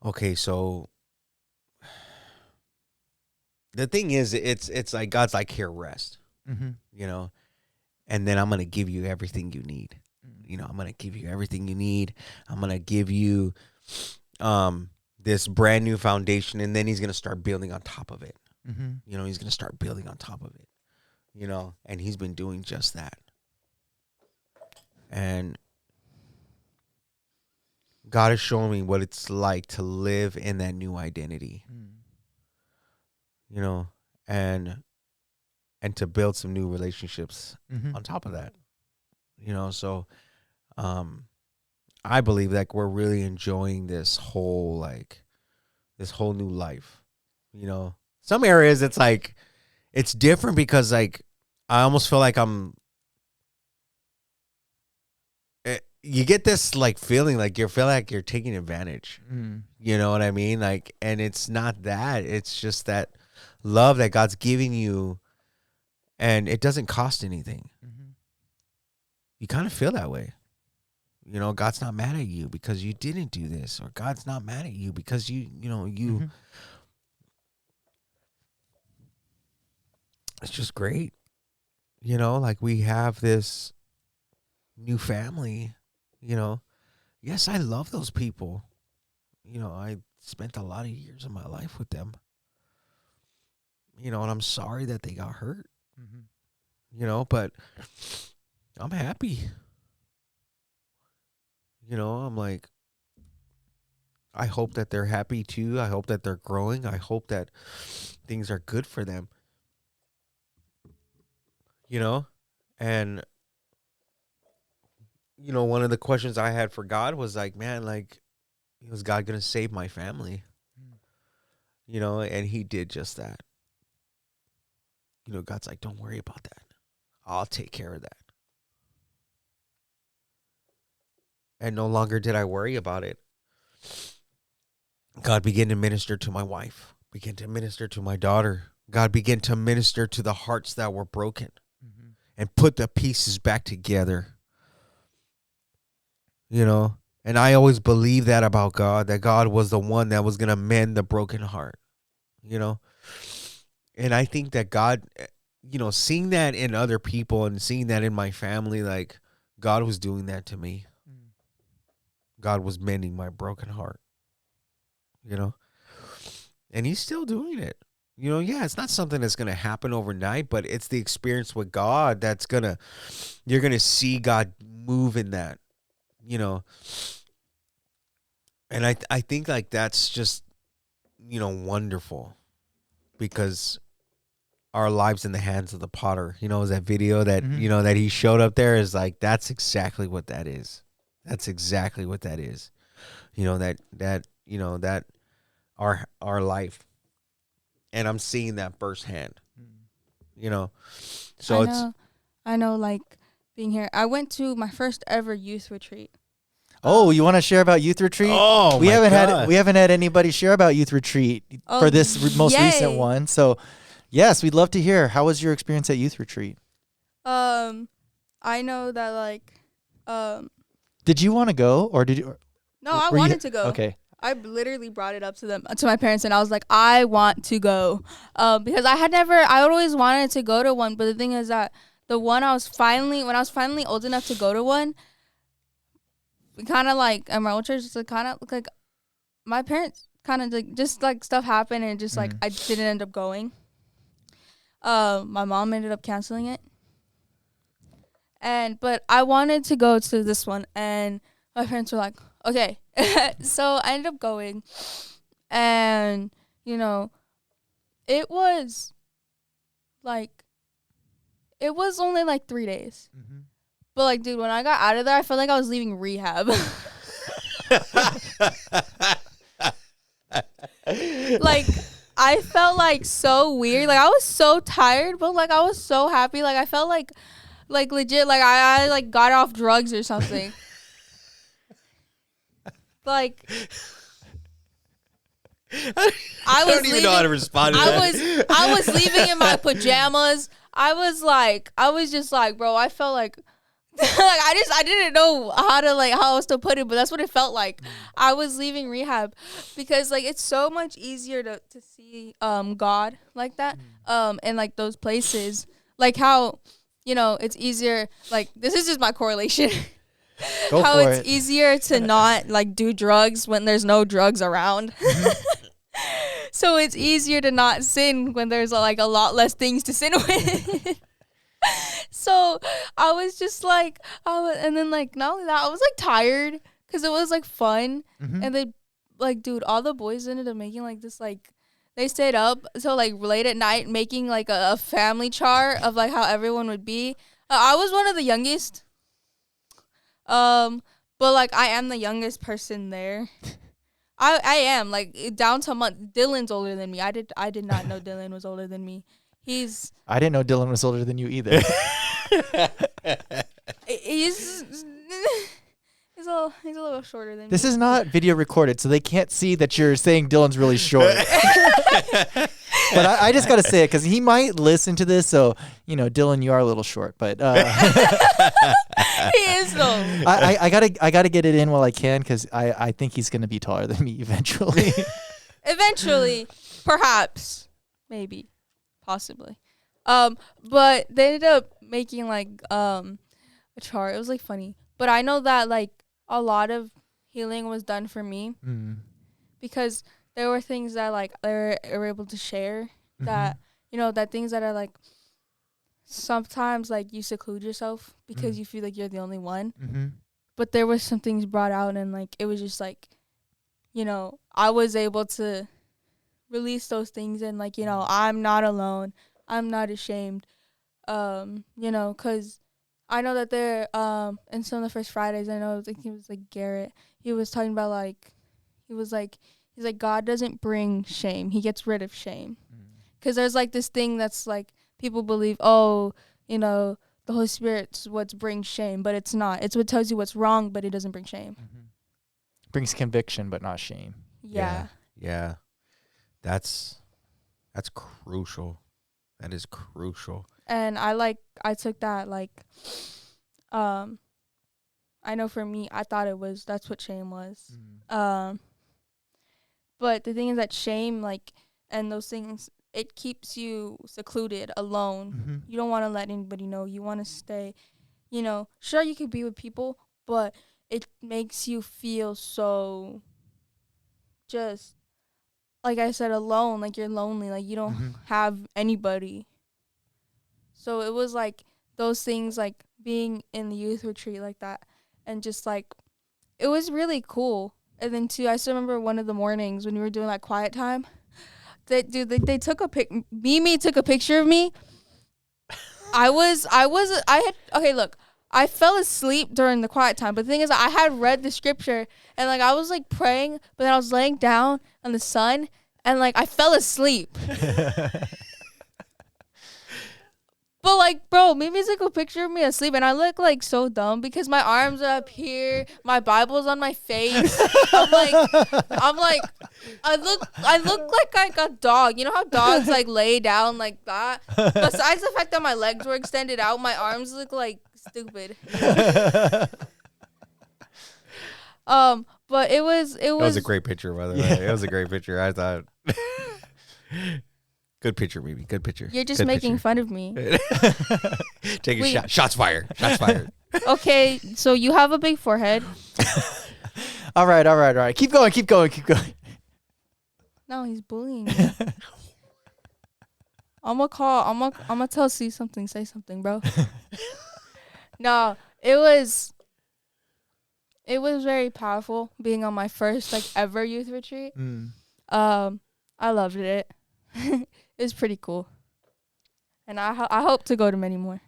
okay, so the thing is, it's like God's like, here, rest, Mm-hmm. you know, and then I'm gonna give you everything you need. Mm-hmm. You know, I'm gonna give you everything you need. I'm gonna give you this brand new foundation, and then he's gonna start building on top of it. Mm-hmm. You know, he's gonna start building on top of it. You know, and he's been doing just that. And God is showing me what it's like to live in that new identity. You know, and to build some new relationships Mm-hmm. on top of that. You know, so I believe that we're really enjoying this whole new life. You know, some areas it's like it's different because like I almost feel like you get this like feeling like you feel like you're taking advantage. Mm-hmm. You know what I mean? Like, and it's not that. It's just that love that God's giving you, and it doesn't cost anything. Mm-hmm. You kind of feel that way. You know, God's not mad at you because you didn't do this, or God's not mad at you because you Mm-hmm. it's just great. You know, like we have this new family, you know. Yes, I love those people. You know, I spent a lot of years of my life with them. You know, and I'm sorry that they got hurt, Mm-hmm. you know, but I'm happy. You know, I'm like, I hope that they're happy too. I hope that they're growing. I hope that things are good for them. You know, and you know, one of the questions I had for God was like, man, like, was God gonna save my family? You know, and He did just that. You know, God's like, don't worry about that. I'll take care of that. And no longer did I worry about it. God began to minister to my wife, began to minister to my daughter. God began to minister to the hearts that were broken Mm-hmm. and put the pieces back together. You know, and I always believed that about God, that God was the one that was going to mend the broken heart, you know. And I think that God, you know, seeing that in other people and seeing that in my family, like God was doing that to me. God was mending my broken heart, you know, and He's still doing it. You know, yeah, it's not something that's going to happen overnight, but it's the experience with God that's you're going to see God move in that, you know. And I think like that's just, you know, wonderful because our lives in the hands of the potter. You know, is that video that, Mm-hmm. you know, that he showed up there is like, that's exactly what that is. That's exactly what that is. You know, you know, that our life. And I'm seeing that firsthand, you know. So I know, like being here. I went to my first ever youth retreat. Oh, you want to share about youth retreat? Oh, we my haven't God. we haven't had anybody share about youth retreat for this most recent yay. one. So, yes, we'd love to hear. How was your experience at youth retreat? I know that like, Did you want to go, or did you? no, I were you- wanted to go. Okay. I literally brought it up to my parents, and I was like, I want to go, because I always wanted to go to one, but the thing is that when I was finally old enough to go to one, we kind of like at my old church, it's kind of like my parents kind of like just like stuff happened, and just like I didn't end up going. My mom ended up canceling it, but I wanted to go to this one, and my parents were like, okay. So I ended up going, and you know, it was only like 3 days. Mm-hmm. But like, dude, when I got out of there, I felt like I was leaving rehab. Like, I felt like so weird. Like I was so tired, but like I was so happy. Like I felt like legit, like I like got off drugs or something. Like I don't even know how to respond to that. I was leaving in my pajamas. I was just like, bro, I felt like like I didn't know how else to put it, but that's what it felt like. I was leaving rehab because like it's so much easier to see God like that in like those places. Like how, it's easier, like this is just my correlation. Go how for it's it. easier to not like do drugs when there's no drugs around. So it's easier to not sin when there's like a lot less things to sin with. So I was just like, and then like not only that, I was like tired because it was like fun, and then like, dude, all the boys ended up making like this like they stayed up till like late at night making like a family chart of like how everyone would be. I was one of the youngest, but like I am the youngest person there. I am like down to month. Dylan's older than me. I did not know Dylan was older than me. I didn't know Dylan was older than you either. He's a little shorter than This me. is not video recorded, so they can't see that you're saying Dylan's really short. But I just got to say it because he might listen to this. So, Dylan, you are a little short, but He is though. I gotta get it in while I can because I think he's gonna be taller than me eventually. Eventually, perhaps, maybe, possibly. But they ended up making like a chart. It was like funny, but I know that like a lot of healing was done for me because there were things that like they were able to share that that things that are like sometimes like you seclude yourself because you feel like you're the only one. But there was some things brought out and like it was just like I was able to release those things and like I'm not alone. I'm not ashamed. Because I know that there in some of the first Fridays, I know it was like Garrett. He was talking about like he's like God doesn't bring shame. He gets rid of shame. Because there's like this thing that's like people believe, the Holy Spirit's what brings shame, but it's not. It's what tells you what's wrong, but it doesn't bring shame. Brings conviction, but not shame. Yeah. Yeah. That's crucial. That is crucial. And I took that like, I know for me, I thought that's what shame was. But the thing is that shame, like, and those things, it keeps you secluded, alone. You don't want to let anybody know. You want to stay, sure you could be with people, but it makes you feel so just, like I said, alone, like you're lonely, like you don't have anybody. So it was like those things, like being in the youth retreat like that, and just like, it was really cool. And then too, I still remember one of the mornings when we were doing like quiet time. They took a Mimi took a picture of me. I fell asleep during the quiet time, but the thing is, I had read the scripture and like I was like praying, but then I was laying down on the sun and like I fell asleep. But like, bro, Mimi took a picture of me asleep, and I look like so dumb because my arms are up here, my Bible's on my face. I'm like, I look like a dog. You know how dogs like lay down like that. Besides the fact that my legs were extended out, my arms look like stupid. But it was. That was a great picture, by the way. It was a great picture. I thought. Good picture, Mimi. Good picture. You're just making fun of me. Take a shot. Shots fired. Shots fired. Okay, so you have a big forehead. All right. Keep going. No, he's bullying me. I'm gonna tell C something. Say something, bro. No, it was very powerful being on my first like ever youth retreat. I loved it. It was pretty cool, and I hope to go to many more.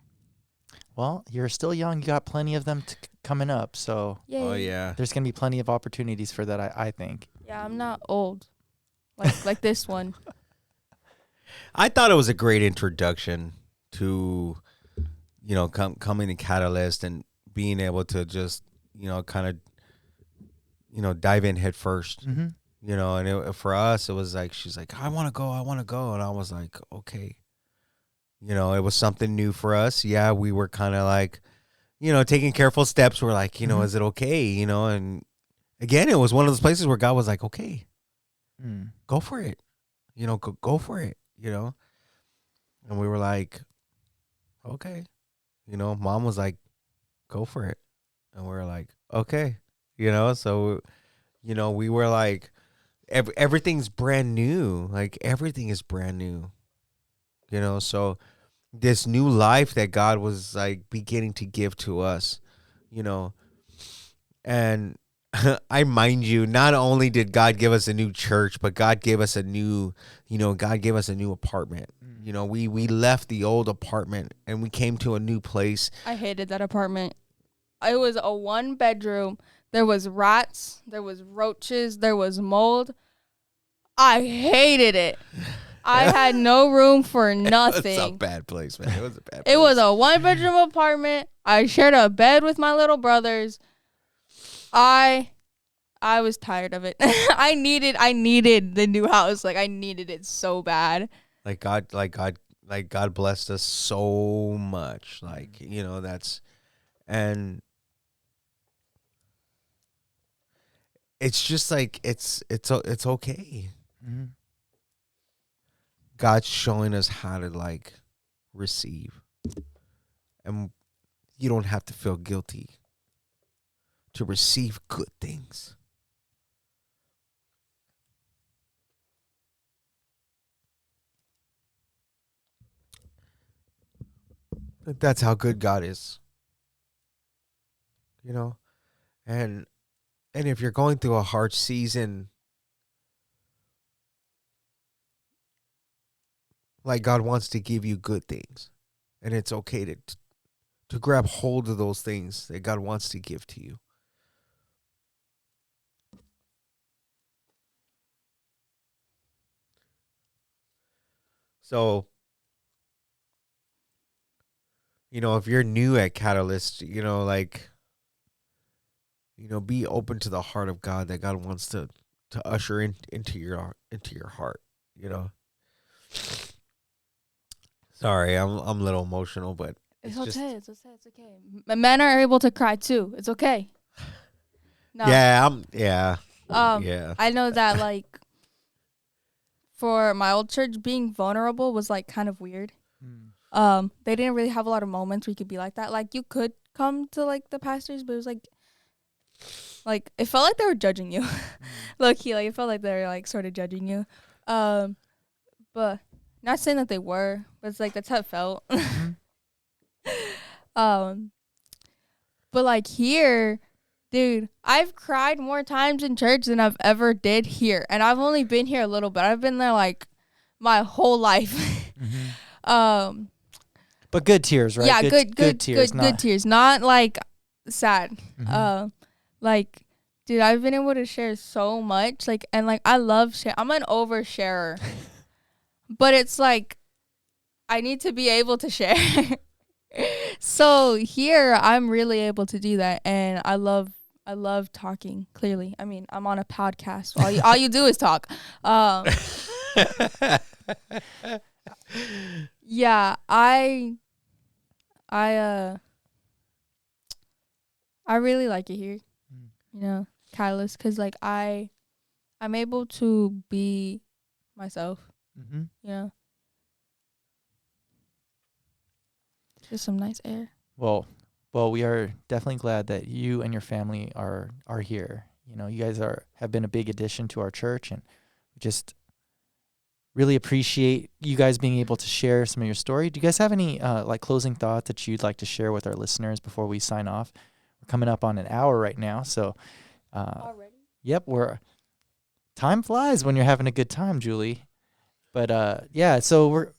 Well, you're still young. You got plenty of them coming up, so Yay. Oh yeah. there's gonna be plenty of opportunities for that. I think. Yeah, I'm not old, like this one. I thought it was a great introduction to, coming to Catalyst and being able to just, kind of, dive in head first. Mm-hmm. And for us, it was like, she's like, I want to go. And I was like, okay. It was something new for us. Yeah, we were kind of like, taking careful steps. We're like, Mhm. is it okay? And again, it was one of those places where God was like, okay, go for it. Go for it, And we were like, okay. Mom was like, go for it. And we were like, okay. So, we were like, everything's brand new. Like, everything is brand new. So this new life that God was like beginning to give to us, and I mind you, not only did God give us a new church, but God gave us a new, God gave us a new apartment. We left the old apartment and we came to a new place. I hated that apartment. It was a 1-bedroom. There was rats. There was roaches. There was mold. I hated it. I had no room for nothing. It's a bad place, man. It was a bad place. It was a 1-bedroom apartment. I shared a bed with my little brothers. I was tired of it. I needed the new house. Like, I needed it so bad. God blessed us so much. And it's just like, it's okay. Mm-hmm. God's showing us how to like receive. And you don't have to feel guilty to receive good things. That's how good God is. And if you're going through a hard season, like, God wants to give you good things. And it's okay to grab hold of those things that God wants to give to you. So, if you're new at Catalyst, be open to the heart of God that God wants to usher into your heart, Sorry, I'm a little emotional, but It's okay. It's okay. Men are able to cry too. It's okay. No. Yeah. I know that, like, for my old church, being vulnerable was like kind of weird. They didn't really have a lot of moments where you could be like that. Like, you could come to like the pastors, but it was like it felt like they were judging you. Low key, like, it felt like they were like sort of judging you. But not saying that they were, but it's like that's how it felt. But like here, dude, I've cried more times in church than I've ever did here, and I've only been here a little bit. I've been there like my whole life. But good tears, right? Yeah, good tears. Good tears, not like sad. Like, dude, I've been able to share so much, like, and like I love share. I'm an oversharer, but it's like I need to be able to share. So here I'm really able to do that, and I love talking. Clearly, I mean, I'm on a podcast. All you do is talk. Yeah, I really like it here. Catalyst, because like I'm able to be myself. Just some nice air. Well, we are definitely glad that you and your family are here. You guys have been a big addition to our church, and just really appreciate you guys being able to share some of your story. Do you guys have any like closing thoughts that you'd like to share with our listeners before we sign off? We're coming up on an hour right now, so already. Yep, time flies when you're having a good time, Julie. But yeah, so we're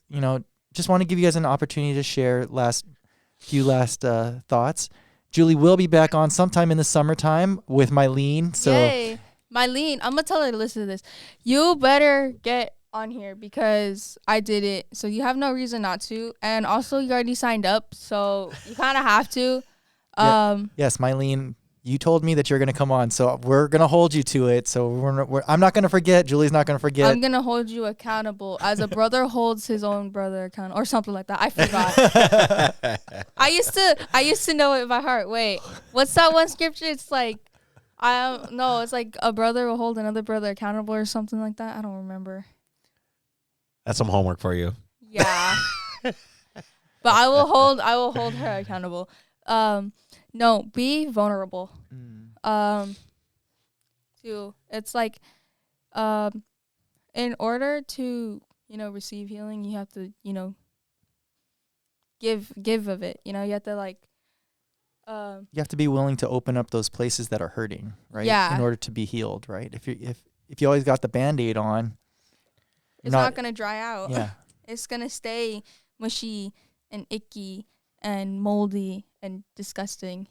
just want to give you guys an opportunity to share few last thoughts. Julie will be back on sometime in the summertime with Mylene. So Yay. Mylene, I'm gonna tell her to listen to this. You better get on here because I did it. So you have no reason not to. And also you already signed up, so you kind of have to. Yes, Mylene, you told me that you're going to come on, so we're going to hold you to it. So I'm not going to forget. Julie's not going to forget. I'm going to hold you accountable as a brother holds his own brother accountable or something like that. I forgot. I used to know it by heart. Wait, what's that one scripture? It's like, I don't know. It's like a brother will hold another brother accountable or something like that. I don't remember. That's some homework for you. Yeah. But I will hold her accountable. No, be vulnerable. It's like, in order to, receive healing, you have to, give of it. You have to like, you have to be willing to open up those places that are hurting, right? Yeah. In order to be healed, right? If you always got the Band-Aid on, it's not gonna dry out. Yeah. It's gonna stay mushy and icky and moldy and disgusting.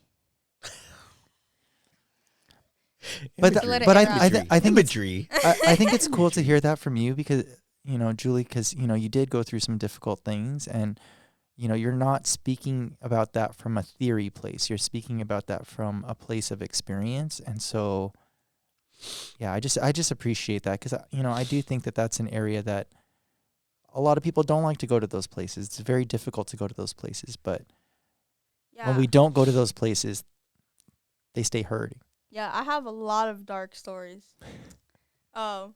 But I think imagery. I think it's cool to hear that from you because Julie, because you did go through some difficult things, and you're not speaking about that from a theory place. You're speaking about that from a place of experience, and so yeah, I just appreciate that because I do think that that's an area that a lot of people don't like to go to those places. It's very difficult to go to those places, but when we don't go to those places, they stay hurting. Yeah, I have a lot of dark stories. No.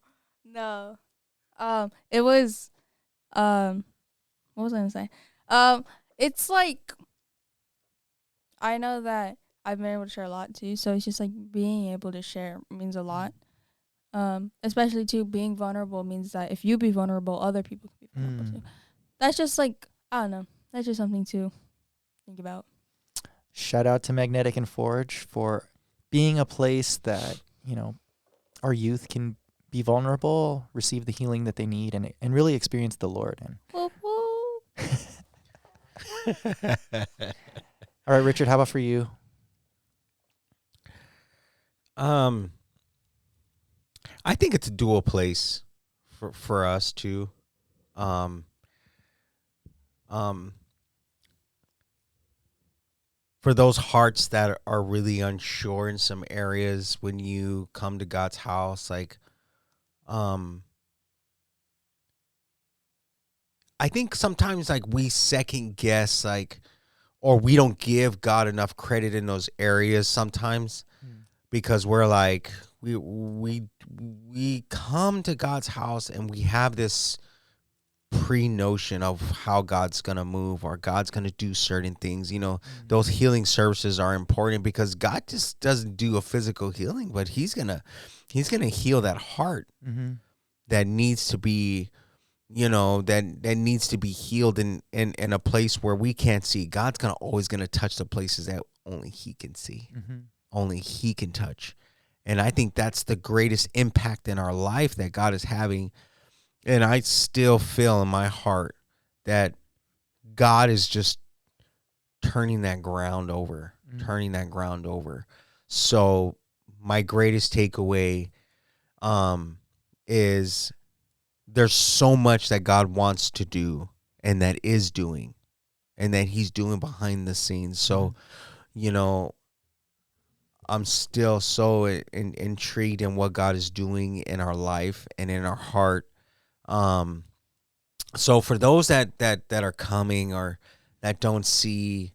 It was, what was I gonna say? It's like, I know that I've been able to share a lot too, so it's just like being able to share means a lot. Especially too, being vulnerable means that if you be vulnerable, other people can be vulnerable too. That's just like, I don't know. That's just something to think about. Shout out to Magnetic and Forge for being a place that, our youth can be vulnerable, receive the healing that they need, and really experience the Lord. And all right, Richard, how about for you? I think it's a dual place for us too. For those hearts that are really unsure in some areas when you come to God's house, like, I think sometimes like we second guess, like, or we don't give God enough credit in those areas sometimes because we're like, we come to God's house and we have this pre-notion of how God's going to move or God's going to do certain things. Those healing services are important because God just doesn't do a physical healing, but he's going to heal that heart that needs to be, that needs to be healed in a place where we can't see. God's always going to touch the places that only he can see, only he can touch. And I think that's the greatest impact in our life that God is having. And I still feel in my heart that God is just turning that ground over, So my greatest takeaway is there's so much that God wants to do and that is doing and that he's doing behind the scenes. So, I'm still so intrigued in what God is doing in our life and in our heart. So for those that are coming or that don't see,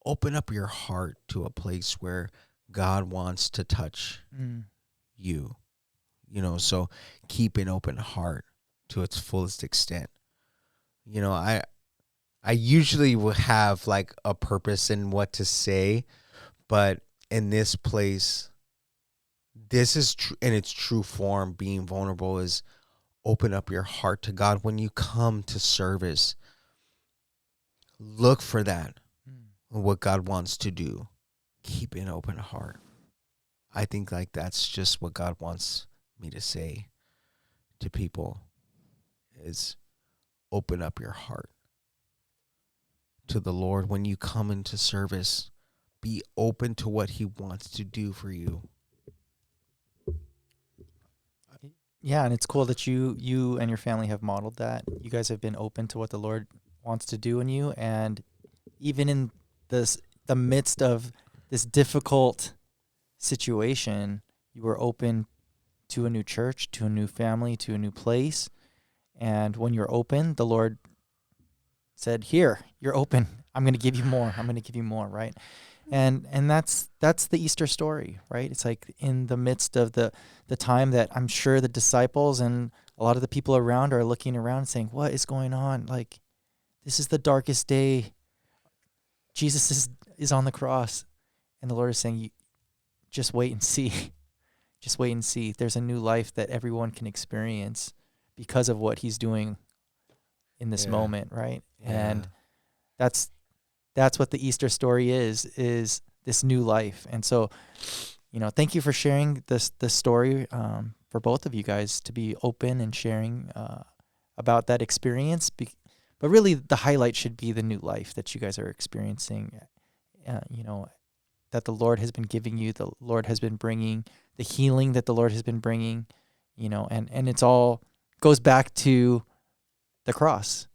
open up your heart to a place where God wants to touch you, so keep an open heart to its fullest extent. I usually will have like a purpose in what to say, but in this place, this is in its true form. Being vulnerable is open up your heart to God. When you come to service, look for that, what God wants to do. Keep an open heart. I think like that's just what God wants me to say to people is open up your heart to the Lord. When you come into service, be open to what he wants to do for you. Yeah, and it's cool that you and your family have modeled that. You guys have been open to what the Lord wants to do in you, and even in this the midst of this difficult situation, you were open to a new church, to a new family, to a new place. And when you're open, the Lord said, "Here, you're open. I'm going to give you more. I'm going to give you more," right? And that's the Easter story, right? It's like in the midst of the time that I'm sure the disciples and a lot of the people around are looking around and saying, "What is going on? Like, this is the darkest day. Jesus is on the cross." And the Lord is saying, just wait and see. Just wait and see. There's a new life that everyone can experience because of what he's doing in this Yeah. moment, right? Yeah. And that's what the Easter story is this new life. And so, thank you for sharing this story for both of you guys to be open and sharing about that experience. But really, the highlight should be the new life that you guys are experiencing. That the Lord has been giving you, the Lord has been bringing, the healing that the Lord has been bringing, and it's all goes back to the cross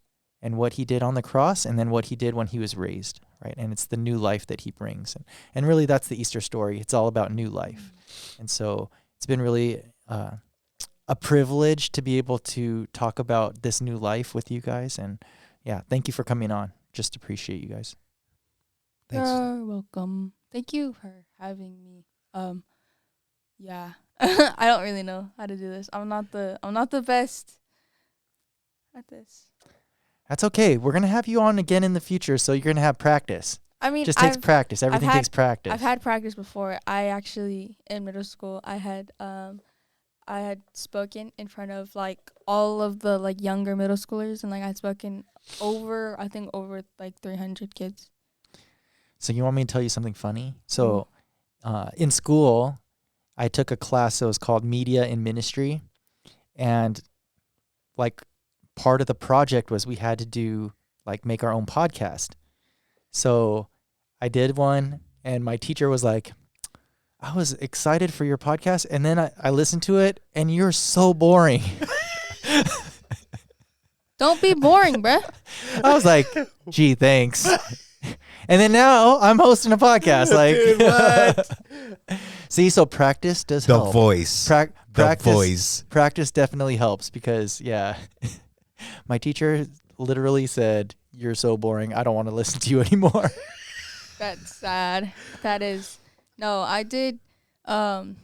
and what he did on the cross and then what he did when he was raised, right? And it's the new life that he brings. And really, that's the Easter story. It's all about new life. And so it's been really a privilege to be able to talk about this new life with you guys. And yeah, thank you for coming on. Just appreciate you guys. Thanks. You're welcome. Thank you for having me. Yeah. I don't really know how to do this. I'm not the best at this. That's okay. We're going to have you on again in the future, so you're going to have practice. I mean, Just takes practice. Everything takes practice. I've had practice before. I actually, in middle school, I had spoken in front of like all of the like younger middle schoolers, and like I had spoken over like 300 kids. So you want me to tell you something funny? So in school, I took a class that was called Media in Ministry, and like part of the project was we had to do like make our own podcast. So I did one, and my teacher was like, "I was excited for your podcast," and then I listened to it, and you're so boring. Don't be boring, bruh. I was like, "Gee, thanks." And then now I'm hosting a podcast. Like, Dude, what? See, so practice does The help. voice. Practice, The voice. practice definitely helps because, yeah, my teacher literally said, "You're so boring. I don't want to listen to you anymore." That's sad. That is. No, I did. I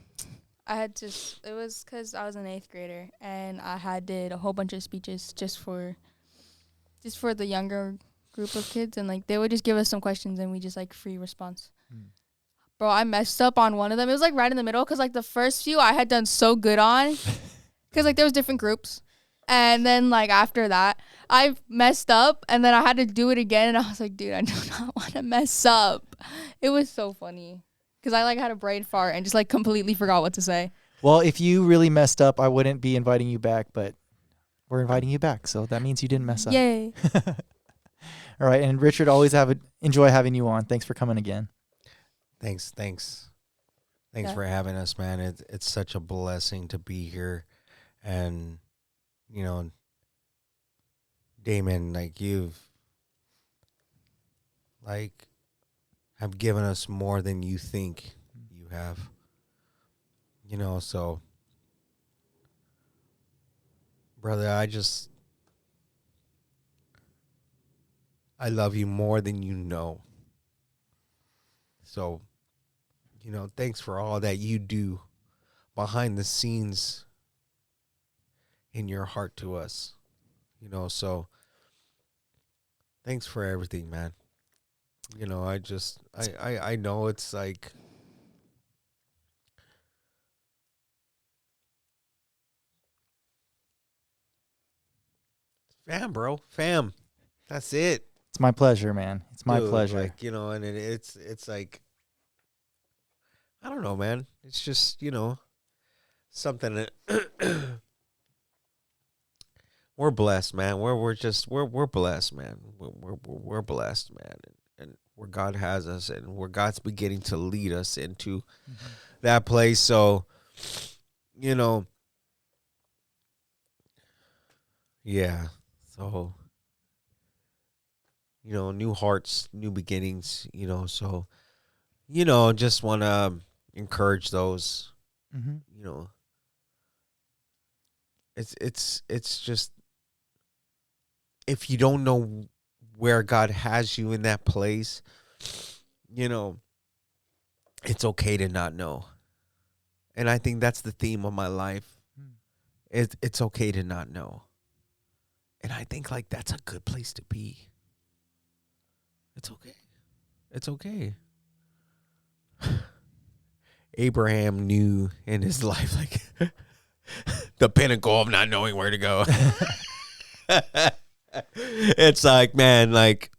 had to. It was because I was an 8th grader, and I did a whole bunch of speeches just for the younger group of kids, and like they would just give us some questions, and we just like free response. Bro, I messed up on one of them. It was like right in the middle, because like the first few I had done so good on, because like there was different groups, and then like after that I messed up, and then I had to do it again, and I was like, dude, I do not want to mess up. It was so funny because I like had a brain fart and just like completely forgot what to say. Well, if you really messed up, I wouldn't be inviting you back, but we're inviting you back, so that means you didn't mess up. Yay. All right, and Richard, always enjoy having you on. Thanks for coming again. Thanks Yeah. for having us, man. It's such a blessing to be here. And Damon, like you've like have given us more than you think you have. So brother, I love you more than you know. So, thanks for all that you do behind the scenes in your heart to us. So thanks for everything, man. I know it's like fam, bro. Fam. That's it. It's my pleasure, man. It's my Dude, pleasure. Like, and it's like I don't know, man. It's just, something that we're blessed, man. We're blessed, man. We're blessed, man. And where God has us and where God's beginning to lead us into that place. So, Yeah. So, new hearts, new beginnings, so, just want to encourage those, Mm-hmm. you know, it's just, if you don't know where God has you in that place, you know, it's okay to not know. And I think that's the theme of my life. It's okay to not know. And I think like that's a good place to be. It's okay. It's okay. Abraham knew in his life like the pinnacle of not knowing where to go. It's like, man, like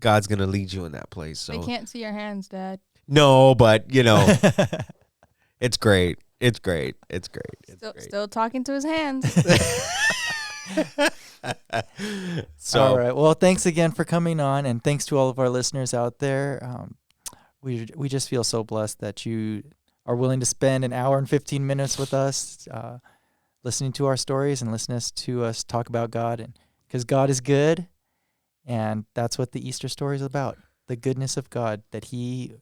God's gonna lead you in that place. They So can't see your hands, Dad. no, but it's great. It's great. It's great. It's Still, great. still talking to his hands. All right. Well, thanks again for coming on, and thanks to all of our listeners out there. We just feel so blessed that you are willing to spend an hour and 15 minutes with us, listening to our stories and listening to us talk about God, and because God is good, and that's what the Easter story is about: the goodness of God. That He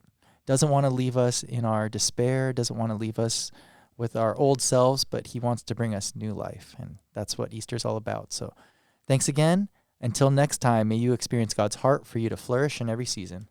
doesn't want to leave us in our despair, doesn't want to leave us with our old selves, but He wants to bring us new life, and that's what Easter is all about. So, thanks again. Until next time, may you experience God's heart for you to flourish in every season.